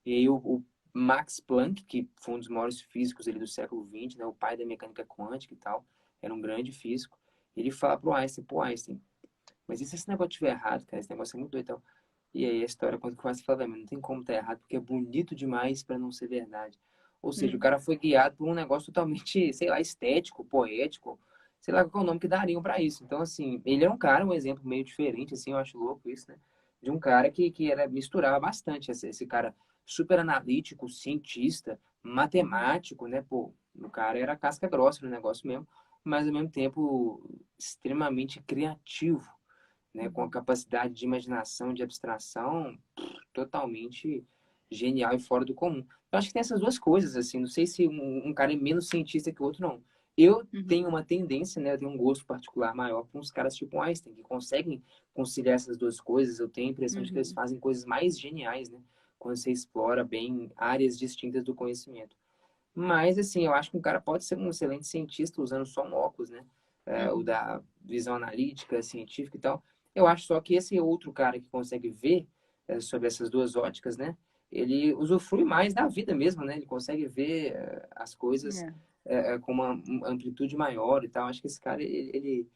E aí o Max Planck, que foi um dos maiores físicos ali do século XX, né, o pai da mecânica quântica e tal, era um grande físico, ele fala pro Einstein: pô, Einstein, mas e se esse negócio estiver errado, cara? Esse negócio é muito doido. Então, e aí a história, quando que o Einstein fala: não tem como estar errado, porque é bonito demais para não ser verdade. Ou seja, o Uhum. cara foi guiado por um negócio totalmente, sei lá, estético, poético, sei lá qual é o nome que dariam para isso. Então, assim, ele é um cara, um exemplo meio diferente, assim, eu acho louco isso, né? De um cara que era, misturava bastante esse cara super analítico, cientista, Uhum. matemático, né? Pô, o cara era casca grossa no negócio mesmo, mas ao mesmo tempo extremamente criativo, né? Com a Uhum. capacidade de imaginação, de abstração totalmente genial e fora do comum. Eu acho que tem essas duas coisas, assim. Não sei se um cara é menos cientista que o outro, não. Eu Uhum. tenho uma tendência, né? Eu tenho um gosto particular maior para uns caras tipo Einstein, que conseguem conciliar essas duas coisas. Eu tenho a impressão de que eles Uhum. fazem coisas mais geniais, né? Quando você explora bem áreas distintas do conhecimento. Mas, assim, eu acho que um cara pode ser um excelente cientista usando só um óculos, né? O Uhum. da visão analítica, científica e tal. Eu acho só que esse outro cara que consegue ver sobre essas duas óticas, né? ele usufrui mais da vida mesmo, né? Ele consegue ver as coisas É. com uma amplitude maior e tal. Acho que esse cara, ele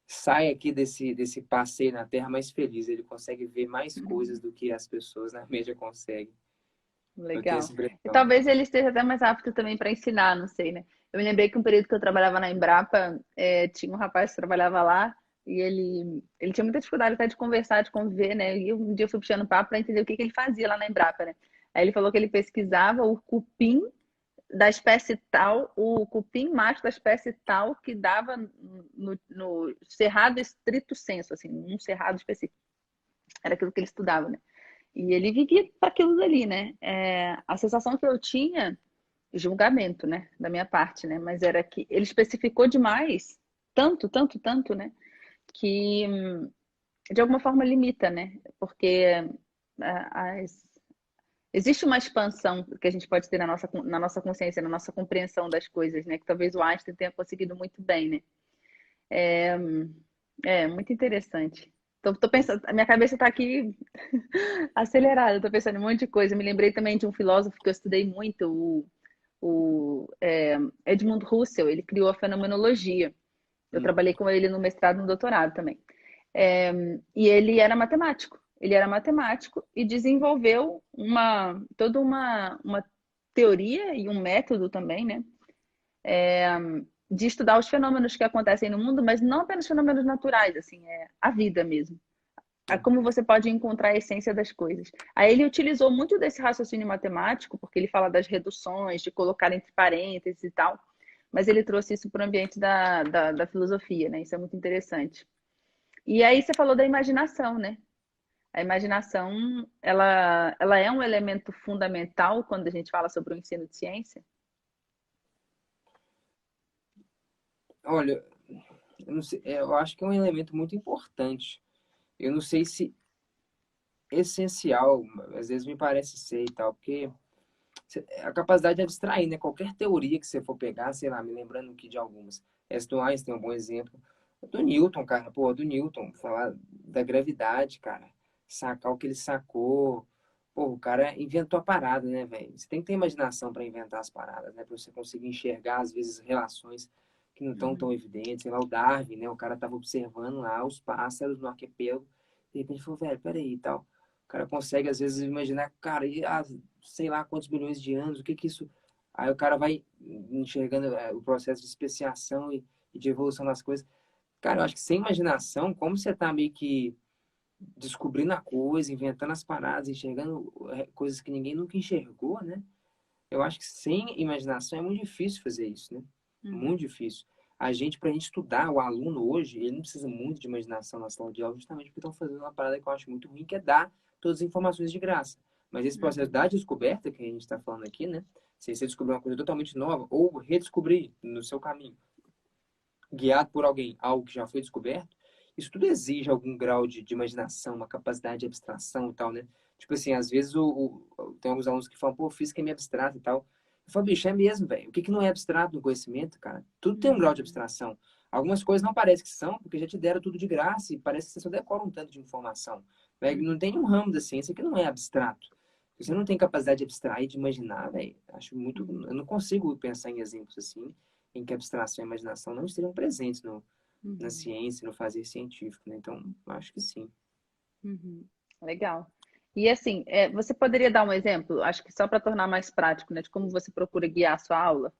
sai aqui desse passeio na Terra mais feliz. Ele consegue ver mais coisas do que as pessoas na média conseguem. Eu tenho essa Legal. E impressão. talvez ele esteja até mais apto também para ensinar, não sei, né? Eu me lembrei que um período que eu trabalhava na Embrapa, tinha um rapaz que trabalhava lá e ele tinha muita dificuldade até de conversar, de conviver, né? E um dia eu fui puxando papo para entender o que que ele fazia lá na Embrapa, né? Aí ele falou que ele pesquisava o cupim da espécie tal, o cupim macho da espécie tal que dava no cerrado estrito senso, assim, num cerrado específico. Era aquilo que ele estudava, né? E ele vivia para aquilo dali, né? A sensação que eu tinha, julgamento, né, da minha parte, né? Mas era que ele especificou demais, tanto, tanto, tanto, né? Que de alguma forma limita, né? Porque as, existe uma expansão que a gente pode ter na nossa consciência, na nossa compreensão das coisas, né? Que talvez o Einstein tenha conseguido muito bem, né? É muito interessante. Tô pensando, a minha cabeça está aqui acelerada, estou pensando em um monte de coisa. Me lembrei também de um filósofo que eu estudei muito, Edmund Husserl. Ele criou a fenomenologia. Eu Hum. trabalhei com ele no mestrado e no doutorado também. E ele era matemático. Ele era matemático e desenvolveu toda uma teoria e um método também, né? De estudar os fenômenos que acontecem no mundo, mas não apenas fenômenos naturais, assim, a vida mesmo. A como você pode encontrar a essência das coisas. Aí ele utilizou muito desse raciocínio matemático, porque ele fala das reduções, de colocar entre parênteses e tal, mas ele trouxe isso para o ambiente da filosofia, né? Isso é muito interessante. E aí você falou da imaginação, né? A imaginação, ela é um elemento fundamental quando a gente fala sobre o ensino de ciência? Olha, eu não sei, eu acho que é um elemento muito importante. Eu não sei se essencial, às vezes me parece ser e tal, porque a capacidade de abstrair, né? Qualquer teoria que você for pegar, sei lá, me lembrando aqui de algumas. Essa do Einstein é um bom exemplo. Do Newton, cara, pô, do Newton, falar da gravidade, cara, sacar o que ele sacou. Pô, o cara inventou a parada, né, velho? Você tem que ter imaginação para inventar as paradas, né? Para você conseguir enxergar, às vezes, relações que não estão tão Uhum, evidentes. Sei lá, o Darwin, né? O cara tava observando lá os pássaros no arquipélago. De repente falou, velho, peraí e tal. O cara consegue, às vezes, imaginar, cara, e, sei lá quantos milhões de anos, o que que isso... Aí o cara vai enxergando o processo de especiação e de evolução das coisas. Cara, eu acho que sem imaginação, como você tá meio que descobrindo a coisa, inventando as paradas, enxergando coisas que ninguém nunca enxergou, né? Eu acho que sem imaginação é muito difícil fazer isso, né? uhum, Muito difícil. Pra gente estudar, o aluno hoje, ele não precisa muito de imaginação na sala de aula, justamente porque estão fazendo uma parada que eu acho muito ruim, que é dar todas as informações de graça. Mas esse processo uhum, da descoberta, que a gente está falando aqui, né? Se você descobrir uma coisa totalmente nova, ou redescobrir no seu caminho, guiado por alguém, algo que já foi descoberto, isso tudo exige algum grau de imaginação, uma capacidade de abstração e tal, né? Tipo assim, às vezes tem alguns alunos que falam, pô, física é meio abstrata e tal. Eu falo, bicho, é mesmo, velho. O que que não é abstrato no conhecimento, cara? Tudo tem um grau de uhum, abstração. Algumas coisas não parecem que são, porque já te deram tudo de graça e parece que você só decora um tanto de informação. Né? Não uhum, tem um ramo da ciência que não é abstrato. Se você não tem uhum, capacidade de abstrair, de imaginar, velho, acho muito. uhum, Eu não consigo pensar em exemplos assim, em que abstração e imaginação não estejam presentes na uhum, ciência, no fazer científico, né? Então, acho que sim. uhum. Legal. E assim, você poderia dar um exemplo, acho que só para tornar mais prático, né, de como você procura guiar a sua aula?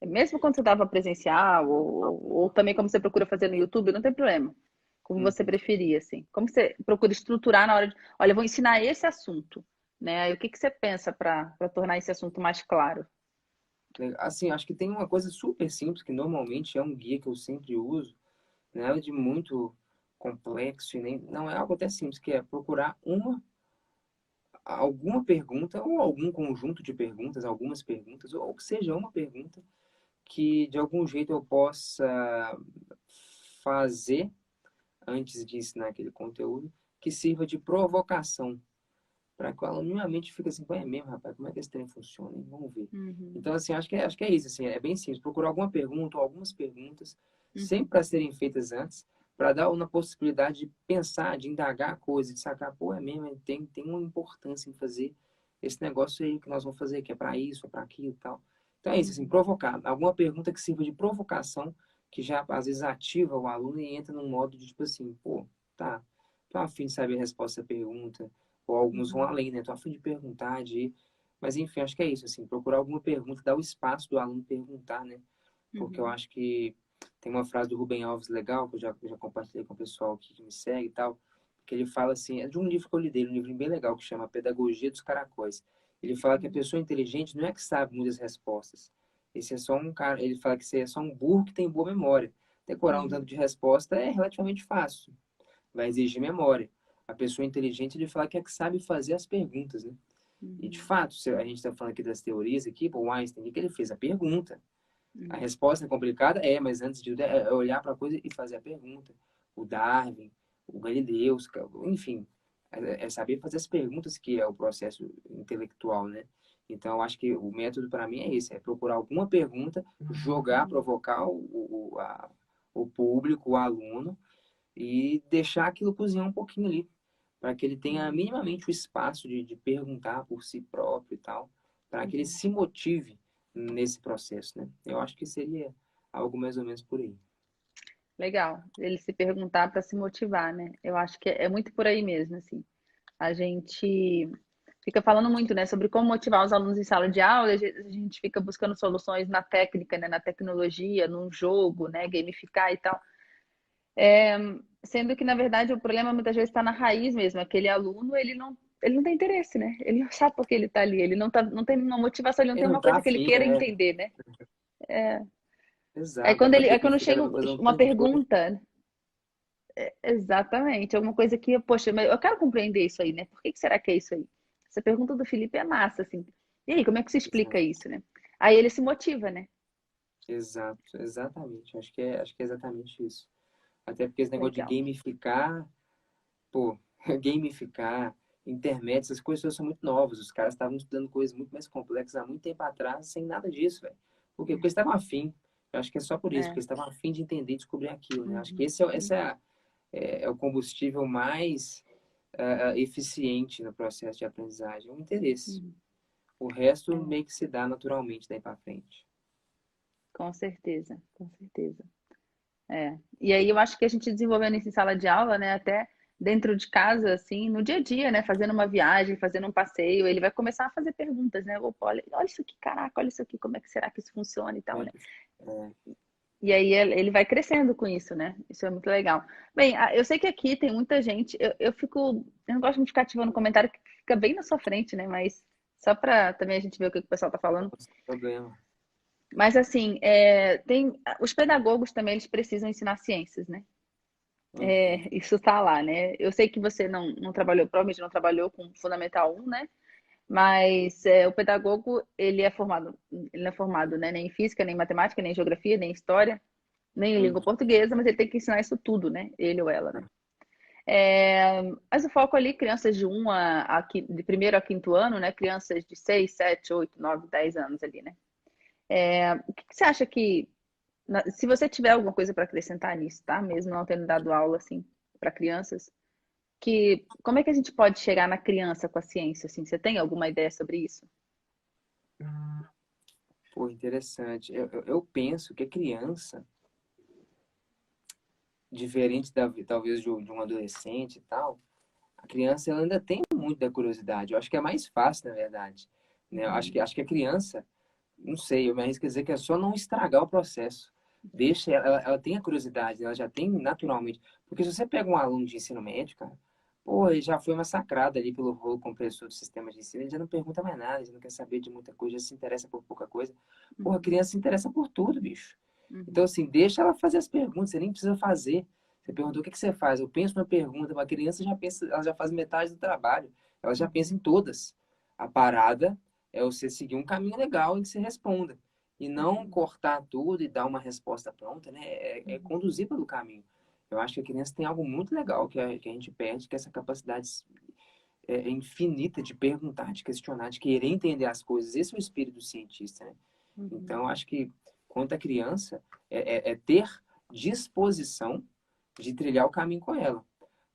Mesmo quando você dava presencial, ou também como você procura fazer no YouTube, não tem problema. Como você Uhum. preferir, assim. Como você procura estruturar na hora de, olha, eu vou ensinar esse assunto, né? Aí o que que você pensa para tornar esse assunto mais claro? Assim, acho que tem uma coisa super simples, que normalmente é um guia que eu sempre uso, não é de muito complexo e nem, não é algo até simples, que é procurar alguma pergunta ou algum conjunto de perguntas, algumas perguntas, ou que seja uma pergunta que de algum jeito eu possa fazer antes de ensinar aquele conteúdo, que sirva de provocação para que o aluno minimamente fique assim, é mesmo, rapaz, como é que esse trem funciona, hein? Vamos ver. Uhum, Então, assim, acho que é isso, assim, é bem simples, procurar alguma pergunta ou algumas perguntas, sempre uhum, para serem feitas antes, para dar uma possibilidade de pensar, de indagar a coisa, de sacar, pô, é mesmo, tem uma importância em fazer esse negócio aí que nós vamos fazer, que é para isso, é para aquilo e tal. Então é isso, assim, Uhum. provocar. Alguma pergunta que sirva de provocação, que já às vezes ativa o aluno e entra num modo de tipo assim, pô, tá, tô a fim de saber a resposta à pergunta, ou alguns vão Uhum. além, né? Tô a fim de perguntar, de... Mas enfim, acho que é isso, assim, procurar alguma pergunta, dar o espaço do aluno perguntar, né? Porque eu Uhum. acho que tem uma frase do Rubem Alves legal, que eu já compartilhei com o pessoal aqui que me segue e tal, que ele fala assim, é de um livro que eu li dele, um livro bem legal, que chama Pedagogia dos Caracóis. Ele fala que a Uhum. pessoa inteligente não é que sabe muitas respostas. Esse é só um cara, ele fala que você é só um burro que tem boa memória. Decorar um tanto Uhum. de resposta é relativamente fácil, vai exigir memória. A pessoa inteligente, ele fala que é que sabe fazer as perguntas, né? E de Uhum. fato, se a gente está falando aqui das teorias aqui, o Einstein, o que ele fez? A pergunta. A Uhum. resposta é complicada? É, mas antes de tudo é olhar para a coisa e fazer a pergunta. O Darwin, o Galileu, enfim, é saber fazer as perguntas que é o processo intelectual, né? Então, eu acho que o método para mim é esse, é procurar alguma pergunta, jogar, Uhum. provocar o público, o aluno, e deixar aquilo cozinhar um pouquinho ali, para que ele tenha Uhum. minimamente o espaço de perguntar por si próprio e tal, para que ele Uhum. se motive nesse processo, né? Eu acho que seria algo mais ou menos por aí. Legal. Ele se perguntar para se motivar, né? Eu acho que é muito por aí mesmo, assim. A gente fica falando muito, né, sobre como motivar os alunos em sala de aula, e a gente fica buscando soluções na técnica, né, na tecnologia, num jogo, né, gamificar e tal. Sendo que, na verdade, o problema muitas vezes está na raiz mesmo. Aquele aluno, ele não tem interesse, né? Ele não sabe por que ele está ali, ele não tem uma motivação, ele não Ele tem não uma tá coisa que ele afim, queira é. entender, né? Exato, dá para Aí quando gamificar, chega dá para fazer um uma tanto de coisa. pergunta, exatamente, alguma coisa que, poxa, mas eu quero compreender isso aí, né? Por que que será que é isso aí? Essa pergunta do Felipe é massa, assim. E aí, como é que se explica Exato, isso, né? Aí ele se motiva, né? exato, exatamente. Acho que é exatamente isso. Até porque esse negócio de Legal. gamificar, pô, gamificar, internet, essas coisas são muito novas. Os caras estavam estudando coisas muito mais complexas há muito tempo atrás, sem nada disso, velho. Por quê? Porque eles estavam afim. Eu acho que é só por isso, porque É. eles estavam afim de entender e descobrir aquilo, né? Acho que Uhum, esse uhum, é o combustível mais eficiente no processo de aprendizagem, é o interesse. uhum. O resto É, meio que se dá naturalmente daí para frente. com certeza, com certeza. É. E aí eu acho que a gente desenvolvendo isso em sala de aula, né, até dentro de casa, assim, no dia a dia, né, fazendo uma viagem, fazendo um passeio, ele vai começar a fazer perguntas, né? Opa, olha isso aqui, caraca, olha isso aqui, como é que será que isso funciona e Como tal, é né? que... É, E aí ele vai crescendo com isso, né? Isso é muito legal. Bem, eu sei que aqui tem muita gente, eu não gosto muito de ficar ativando comentário que fica bem na sua frente, né? Mas só para também a gente ver o que o pessoal tá falando. não tem problema. Mas assim, os pedagogos também eles precisam ensinar ciências, né? Uhum. Isso tá lá, né? Eu sei que você não trabalhou, provavelmente não trabalhou com Fundamental 1, né? Mas o pedagogo, ele não é formado, né, nem em física, nem em matemática, nem em geografia, nem em história, nem em língua Uhum. portuguesa, mas ele tem que ensinar isso tudo, né? Ele ou ela, né? Mas o foco ali, crianças de primeiro a quinto ano, né? Crianças de 6, 7, 8, 9, 10 anos ali, né? O que que você acha que, se você tiver alguma coisa para acrescentar nisso, tá? Mesmo não tendo dado aula, assim, para crianças, como é que a gente pode chegar na criança com a ciência, assim? Você tem alguma ideia sobre isso? Pô, interessante. Eu penso que a criança, diferente talvez de um adolescente e tal, a criança ela ainda tem muito da curiosidade. Eu acho que é mais fácil, na verdade. Né? Eu Uhum, acho que a criança, não sei, eu me arrisco a dizer que é só não estragar o processo. Deixa ela tem a curiosidade, ela já tem naturalmente. Porque se você pega um aluno de ensino médio, cara, pô, ele já foi massacrado ali pelo rolo compressor do sistema de ensino, ele já não pergunta mais nada, ele já não quer saber de muita coisa, já se interessa por pouca coisa. Pô, a uhum, criança se interessa por tudo, bicho. Então, uhum, assim, deixa ela fazer as perguntas, você nem precisa fazer. Você perguntou o que que você faz? Eu penso na pergunta, uma criança já pensa, ela já faz metade do trabalho, ela já pensa uhum, em todas. A parada é você seguir um caminho legal em que você responda. E não uhum, cortar tudo e dar uma resposta pronta, né? É uhum, conduzir pelo caminho. Eu acho que a criança tem algo muito legal que a gente perde, que é essa capacidade infinita de perguntar, de questionar, de querer entender as coisas. Esse é o espírito do cientista, né? uhum, Então, eu acho que, quanto à criança, é ter disposição de trilhar o caminho com ela.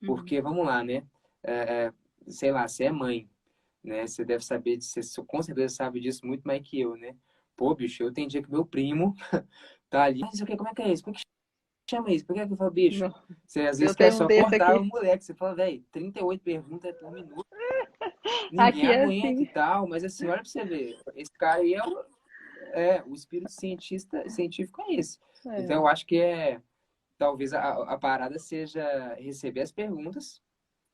uhum, Porque, vamos lá, né? É, sei lá, você é mãe. né? Você deve saber, você com certeza sabe disso muito mais que eu, né? Pô, bicho, eu tenho dia que meu primo tá ali, mas o que, como é que é isso? Como é que chama isso? Por que é que eu falo, bicho? Não. Você às Eu vezes quer tenho um só desse cortar o aqui. moleque. Você fala, velho, 38 perguntas por minuto, ninguém Aqui é aguenta e assim. tal. Mas assim, olha pra você ver, esse cara aí o espírito científico é esse. Então É. eu acho que talvez a parada seja receber as perguntas,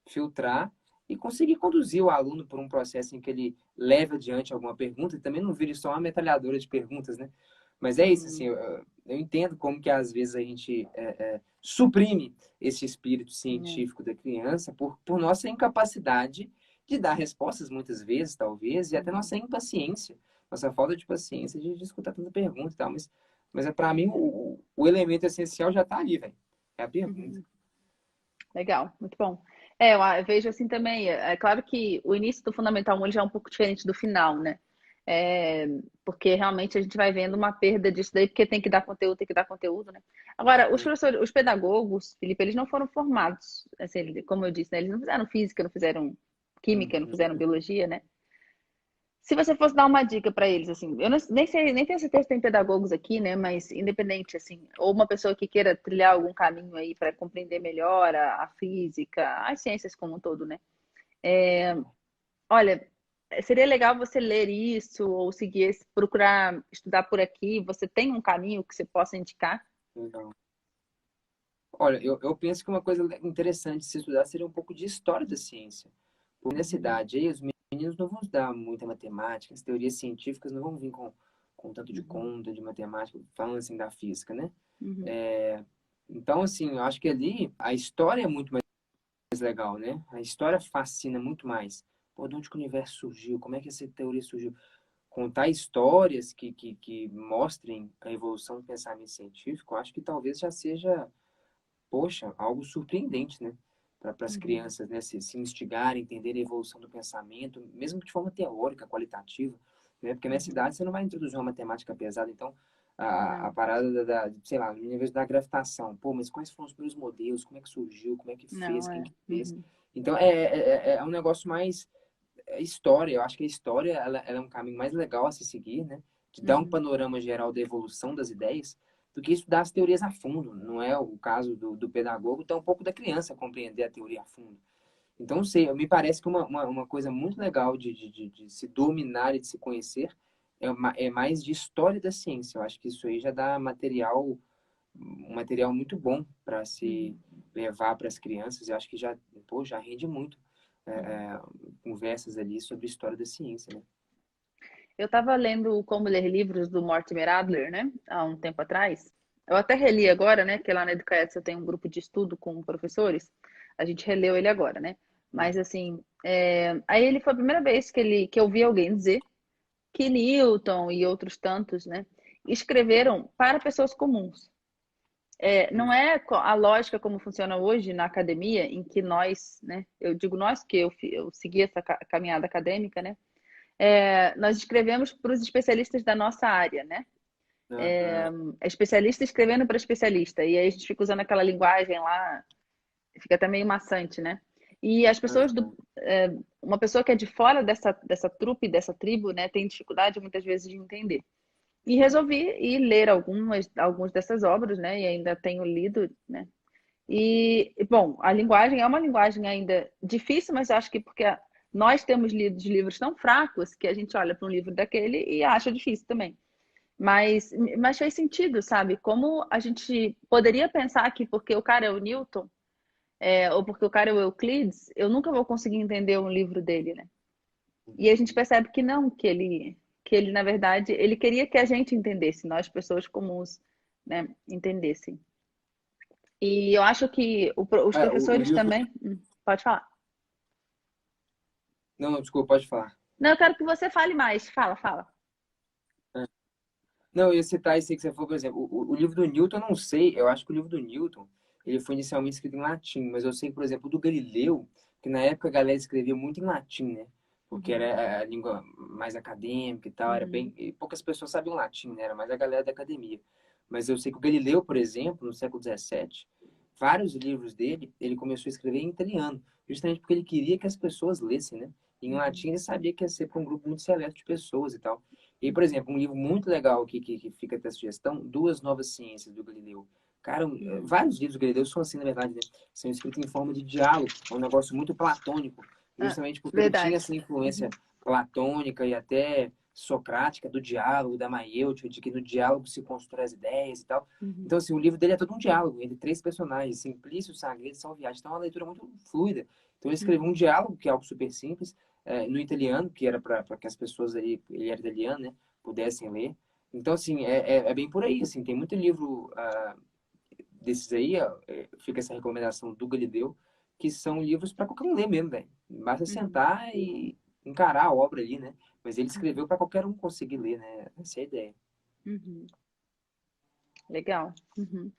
filtrar e conseguir conduzir o aluno por um processo em que ele leve adiante alguma pergunta e também não vire só uma metralhadora de perguntas, né? Mas é isso, assim, Uhum. eu entendo como que às vezes a gente suprime esse espírito É. científico da criança por nossa incapacidade de dar respostas muitas vezes, talvez, e até Uhum. nossa impaciência, nossa falta de paciência de escutar tanta pergunta e tal. Mas para mim, o elemento essencial já está ali, velho. É a pergunta. Uhum. Legal, muito bom. Eu vejo assim também. É claro que o início do Fundamental 1 ele já é um pouco diferente do final, né? É, porque realmente a gente vai vendo uma perda disso daí, porque tem que dar conteúdo, né? Agora, os professores, os pedagogos, Felipe, eles não foram formados, assim, como eu disse, né? Eles não fizeram física, não fizeram química, não fizeram Uhum. biologia, né? Se você fosse dar uma dica para eles, assim, eu nem sei, nem tenho certeza se tem pedagogos aqui, né? Mas independente, assim, ou uma pessoa que queira trilhar algum caminho aí para compreender melhor a física, as ciências como um todo, né? Olha, seria legal você ler isso ou seguir esse, procurar estudar por aqui. Você tem um caminho que você possa indicar? Legal. Olha, eu penso que uma coisa interessante de se estudar seria um pouco de história da ciência. Porque nessa Uhum, idade aí, os meninos não vão estudar muita matemática, as teorias científicas não vão vir com tanto de uhum, conta de matemática, falando assim da física, né? uhum, Então, assim, eu acho que ali a história é muito mais legal, né? A história fascina muito mais. Pô, de onde que o universo surgiu? Como é que essa teoria surgiu? Contar histórias que mostrem a evolução do pensamento científico, eu acho que talvez já seja, poxa, algo surpreendente, né? Para as uhum. crianças, né? Se instigarem, entender a evolução do pensamento, mesmo de forma teórica, qualitativa, né? Porque nessa Uhum. idade você não vai introduzir uma matemática pesada, então a Não, parada sei lá, no universo da gravitação, pô, mas quais foram os primeiros modelos, como é que surgiu, como é que fez, não quem é. que fez. Uhum, Então é um negócio mais história, eu acho que a história ela é um caminho mais legal a se seguir, né? De dar um uhum, panorama geral da evolução das ideias, do que estudar as teorias a fundo. Não é o caso do pedagogo, tão um pouco da criança compreender a teoria a fundo. Então, não sei, me parece que uma coisa muito legal de se dominar e de se conhecer é mais de história da ciência. Eu acho que isso aí já dá um material muito bom para se uhum, levar para as crianças. Eu acho que pô, já rende muito é, uhum. é, conversas ali sobre história da ciência, né? Eu estava lendo Como Ler Livros do Mortimer Adler, né? Há um tempo atrás. Eu até reli agora, né? Que lá na Educaetz eu tenho um grupo de estudo com professores. A gente releu ele agora, né? Mas assim, aí ele foi a primeira vez que eu vi alguém dizer que Newton e outros tantos, né? Escreveram para pessoas comuns. Não é a lógica como funciona hoje na academia, em que nós, né? Eu digo nós, que eu segui essa caminhada acadêmica, né? Nós escrevemos para os especialistas da nossa área, né? Aham, É especialista escrevendo para especialista. E aí a gente fica usando aquela linguagem lá, fica até meio maçante, né? E as pessoas aham, uma pessoa que é de fora dessa trupe, dessa tribo, né, tem dificuldade muitas vezes de entender. E resolvi ir ler algumas dessas obras, né? E ainda tenho lido, né? Bom, a linguagem é uma linguagem ainda difícil, mas acho que porque nós temos lido livros tão fracos que a gente olha para um livro daquele e acha difícil também. Mas fez sentido, sabe? Como a gente poderia pensar que porque o cara é o Newton, ou porque o cara é o Euclides, eu nunca vou conseguir entender um livro dele, né? E a gente uhum. percebe que não, que ele, na verdade, ele queria que a gente entendesse, nós, pessoas comuns, né, entendessem. E eu acho que os O professores livro. também. Pode falar. Não, desculpa, pode falar. Não, eu quero que você fale mais. Fala, fala. É. Não, eu ia citar esse aí que você falou, por exemplo, o livro do Newton, eu não sei, eu acho que o livro do Newton, ele foi inicialmente escrito em latim, mas eu sei que, por exemplo, o do Galileu, que na época a galera escrevia muito em latim, né? Porque Uhum, era a língua mais acadêmica e tal, uhum, e poucas pessoas sabiam latim, né? Era mais a galera da academia. Mas eu sei que o Galileu, por exemplo, no século XVII, vários livros dele, ele começou a escrever em italiano, justamente porque ele queria que as pessoas lessem, né? em latim, ele sabia que ia ser para um grupo muito seleto de pessoas e tal. E, por exemplo, um livro muito legal aqui que fica até a sugestão, Duas Novas Ciências, do Galileu. Cara, Uhum. vários livros do Galileu são assim, na verdade, né? São escritos em forma de diálogo. É um negócio muito platônico, Ah, justamente porque ele tinha verdade. essa influência Uhum. platônica e até socrática do diálogo, da maiêutica, de que no diálogo se constrói as ideias e tal. Uhum. Então, assim, o livro dele é todo um diálogo entre três personagens, Simplício, Sagredo e São Viagem. Então, é uma leitura muito fluida. Então, ele escreveu um Uhum. diálogo, que é algo super simples, no italiano, que era para que as pessoas ali, ele era italiano, né, pudessem ler. Então, assim, é bem por aí, assim, tem muito livro desses aí, ó, fica essa recomendação do Galileu, que são livros para qualquer um ler mesmo, velho. Basta Uhum. sentar e encarar a obra ali, né? Mas ele Uhum. escreveu para qualquer um conseguir ler, né? Essa é a ideia. Uhum. Legal. Uhum.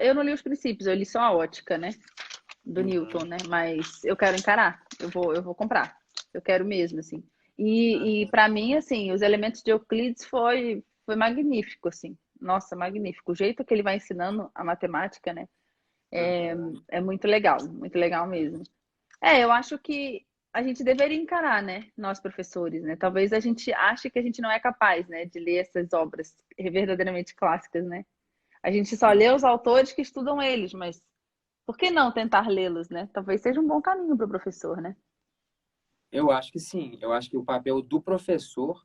Eu não li os princípios, eu li só a ótica, né? Do Newton, Uhum. né? Mas eu quero encarar, eu vou comprar. Eu quero mesmo, assim. E Uhum. para mim, assim, os elementos de Euclides foi magnífico, assim. Nossa, magnífico. O jeito que ele vai ensinando a matemática, né? Uhum. É muito legal mesmo. Eu acho que a gente deveria encarar, né? Nós professores, né? Talvez a gente ache que a gente não é capaz, né? De ler essas obras verdadeiramente clássicas, né? A gente só lê os Uhum. autores que estudam eles, mas por que não tentar lê-los, né? Talvez seja um bom caminho para o professor, né? Eu acho que sim. Eu acho que o papel do professor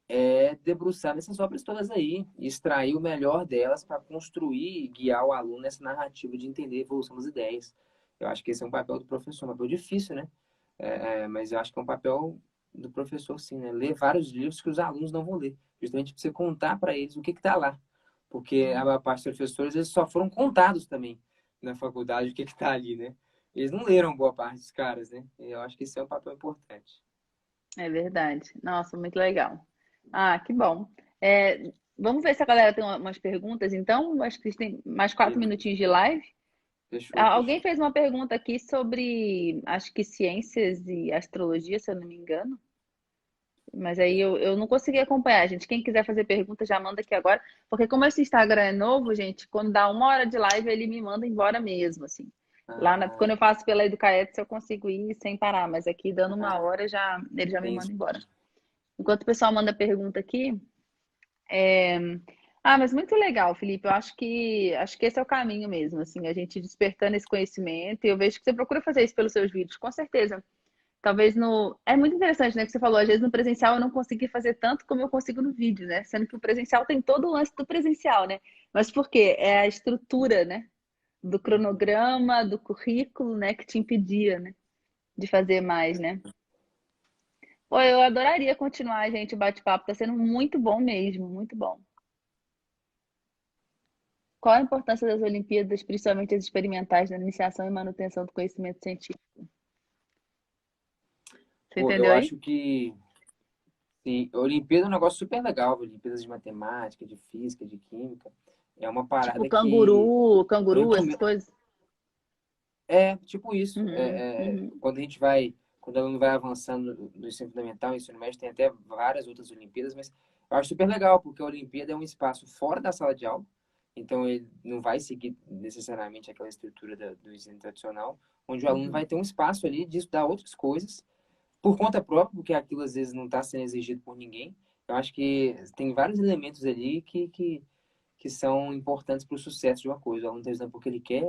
é debruçar nessas obras todas aí, e extrair o melhor delas para construir e guiar o aluno nessa narrativa de entender a evolução das ideias. Eu acho que esse é um papel do professor, um papel difícil, né? Mas eu acho que é um papel do professor, sim, né? Ler vários livros que os alunos não vão ler, justamente para você contar para eles o que está lá. Porque a maior parte dos professores, eles só foram contados também na faculdade o que está ali, né? Eles não leram boa parte dos caras, né? E eu acho que esse é um papel importante. É verdade. Nossa, muito legal. Ah, que bom. Vamos ver se a galera tem umas perguntas, então. Acho que tem mais 4 minutinhos de live. Fechou, Alguém fechou. fez uma pergunta aqui sobre, acho que ciências e astrologia, se eu não me engano. Mas aí eu não consegui acompanhar, gente. Quem quiser fazer pergunta, já manda aqui agora. Porque como esse Instagram é novo, gente, quando dá 1 hora de live, ele me manda embora mesmo, assim. Ah, Quando eu faço pela Educaetes, eu consigo ir sem parar. Mas aqui, dando uma ah, hora, ele já me tem manda isso. embora. Enquanto o pessoal manda pergunta aqui. Mas muito legal, Felipe. Eu acho que esse é o caminho mesmo, assim, a gente despertando esse conhecimento. E eu vejo que você procura fazer isso pelos seus vídeos, com certeza. Talvez no. É muito interessante, né? Que você falou, às vezes no presencial eu não consegui fazer tanto como eu consigo no vídeo, né? Sendo que o presencial tem todo o lance do presencial, né? Mas por quê? É a estrutura, né? Do cronograma, do currículo, né? Que te impedia, né? De fazer mais, né? Pô, eu adoraria continuar, gente, o bate-papo. Tá sendo muito bom mesmo, muito bom. Qual a importância das Olimpíadas, principalmente as experimentais, na iniciação e manutenção do conhecimento científico? Você Pô, eu entendeu aí? acho que sim, a Olimpíada é um negócio super legal, Olimpíadas de matemática, de física, de química. É uma Tipo parada que canguru, essas recomendo. coisas? É, tipo isso. Uhum, uhum, Quando o aluno vai avançando no ensino fundamental, no ensino médio, tem até várias outras Olimpíadas, mas eu acho super legal, porque a Olimpíada é um espaço fora da sala de aula, então ele não vai seguir necessariamente aquela estrutura do ensino tradicional, onde o aluno uhum, vai ter um espaço ali de estudar outras coisas por conta própria, porque aquilo às vezes não está sendo exigido por ninguém. Eu acho que tem vários elementos ali que são importantes para o sucesso de uma coisa. O aluno está estudando porque ele quer,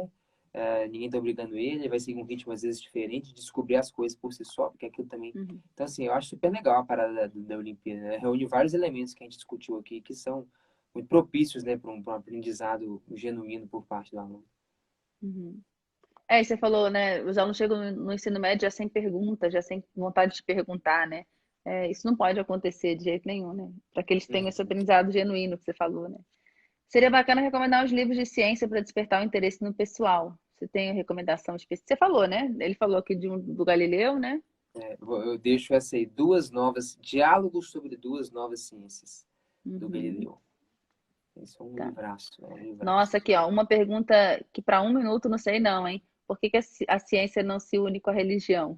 ninguém está obrigando ele, ele vai seguir um ritmo às vezes diferente, descobrir as coisas por si só, porque aquilo também. uhum, Então, assim, eu acho super legal a parada da Olimpíada, né? Reúne vários elementos que a gente discutiu aqui que são muito propícios, né, para um aprendizado genuíno por parte do aluno. uhum. E você falou, né? Os alunos chegam no ensino médio já sem pergunta, já sem vontade de perguntar, né? Isso não pode acontecer de jeito nenhum, né? Para que eles tenham esse Uhum. aprendizado genuíno que você falou, né? Seria bacana recomendar uns livros de ciência para despertar o interesse no pessoal. Você tem uma recomendação específica? Você falou, né? Ele falou aqui do Galileu, né? Eu deixo essa aí, diálogos sobre duas novas ciências, do Uhum, Galileu. Isso tá. é um Nossa, livraço. aqui, ó, uma pergunta que para 1 minuto não sei não, hein? Por que que a ciência não se une com a religião?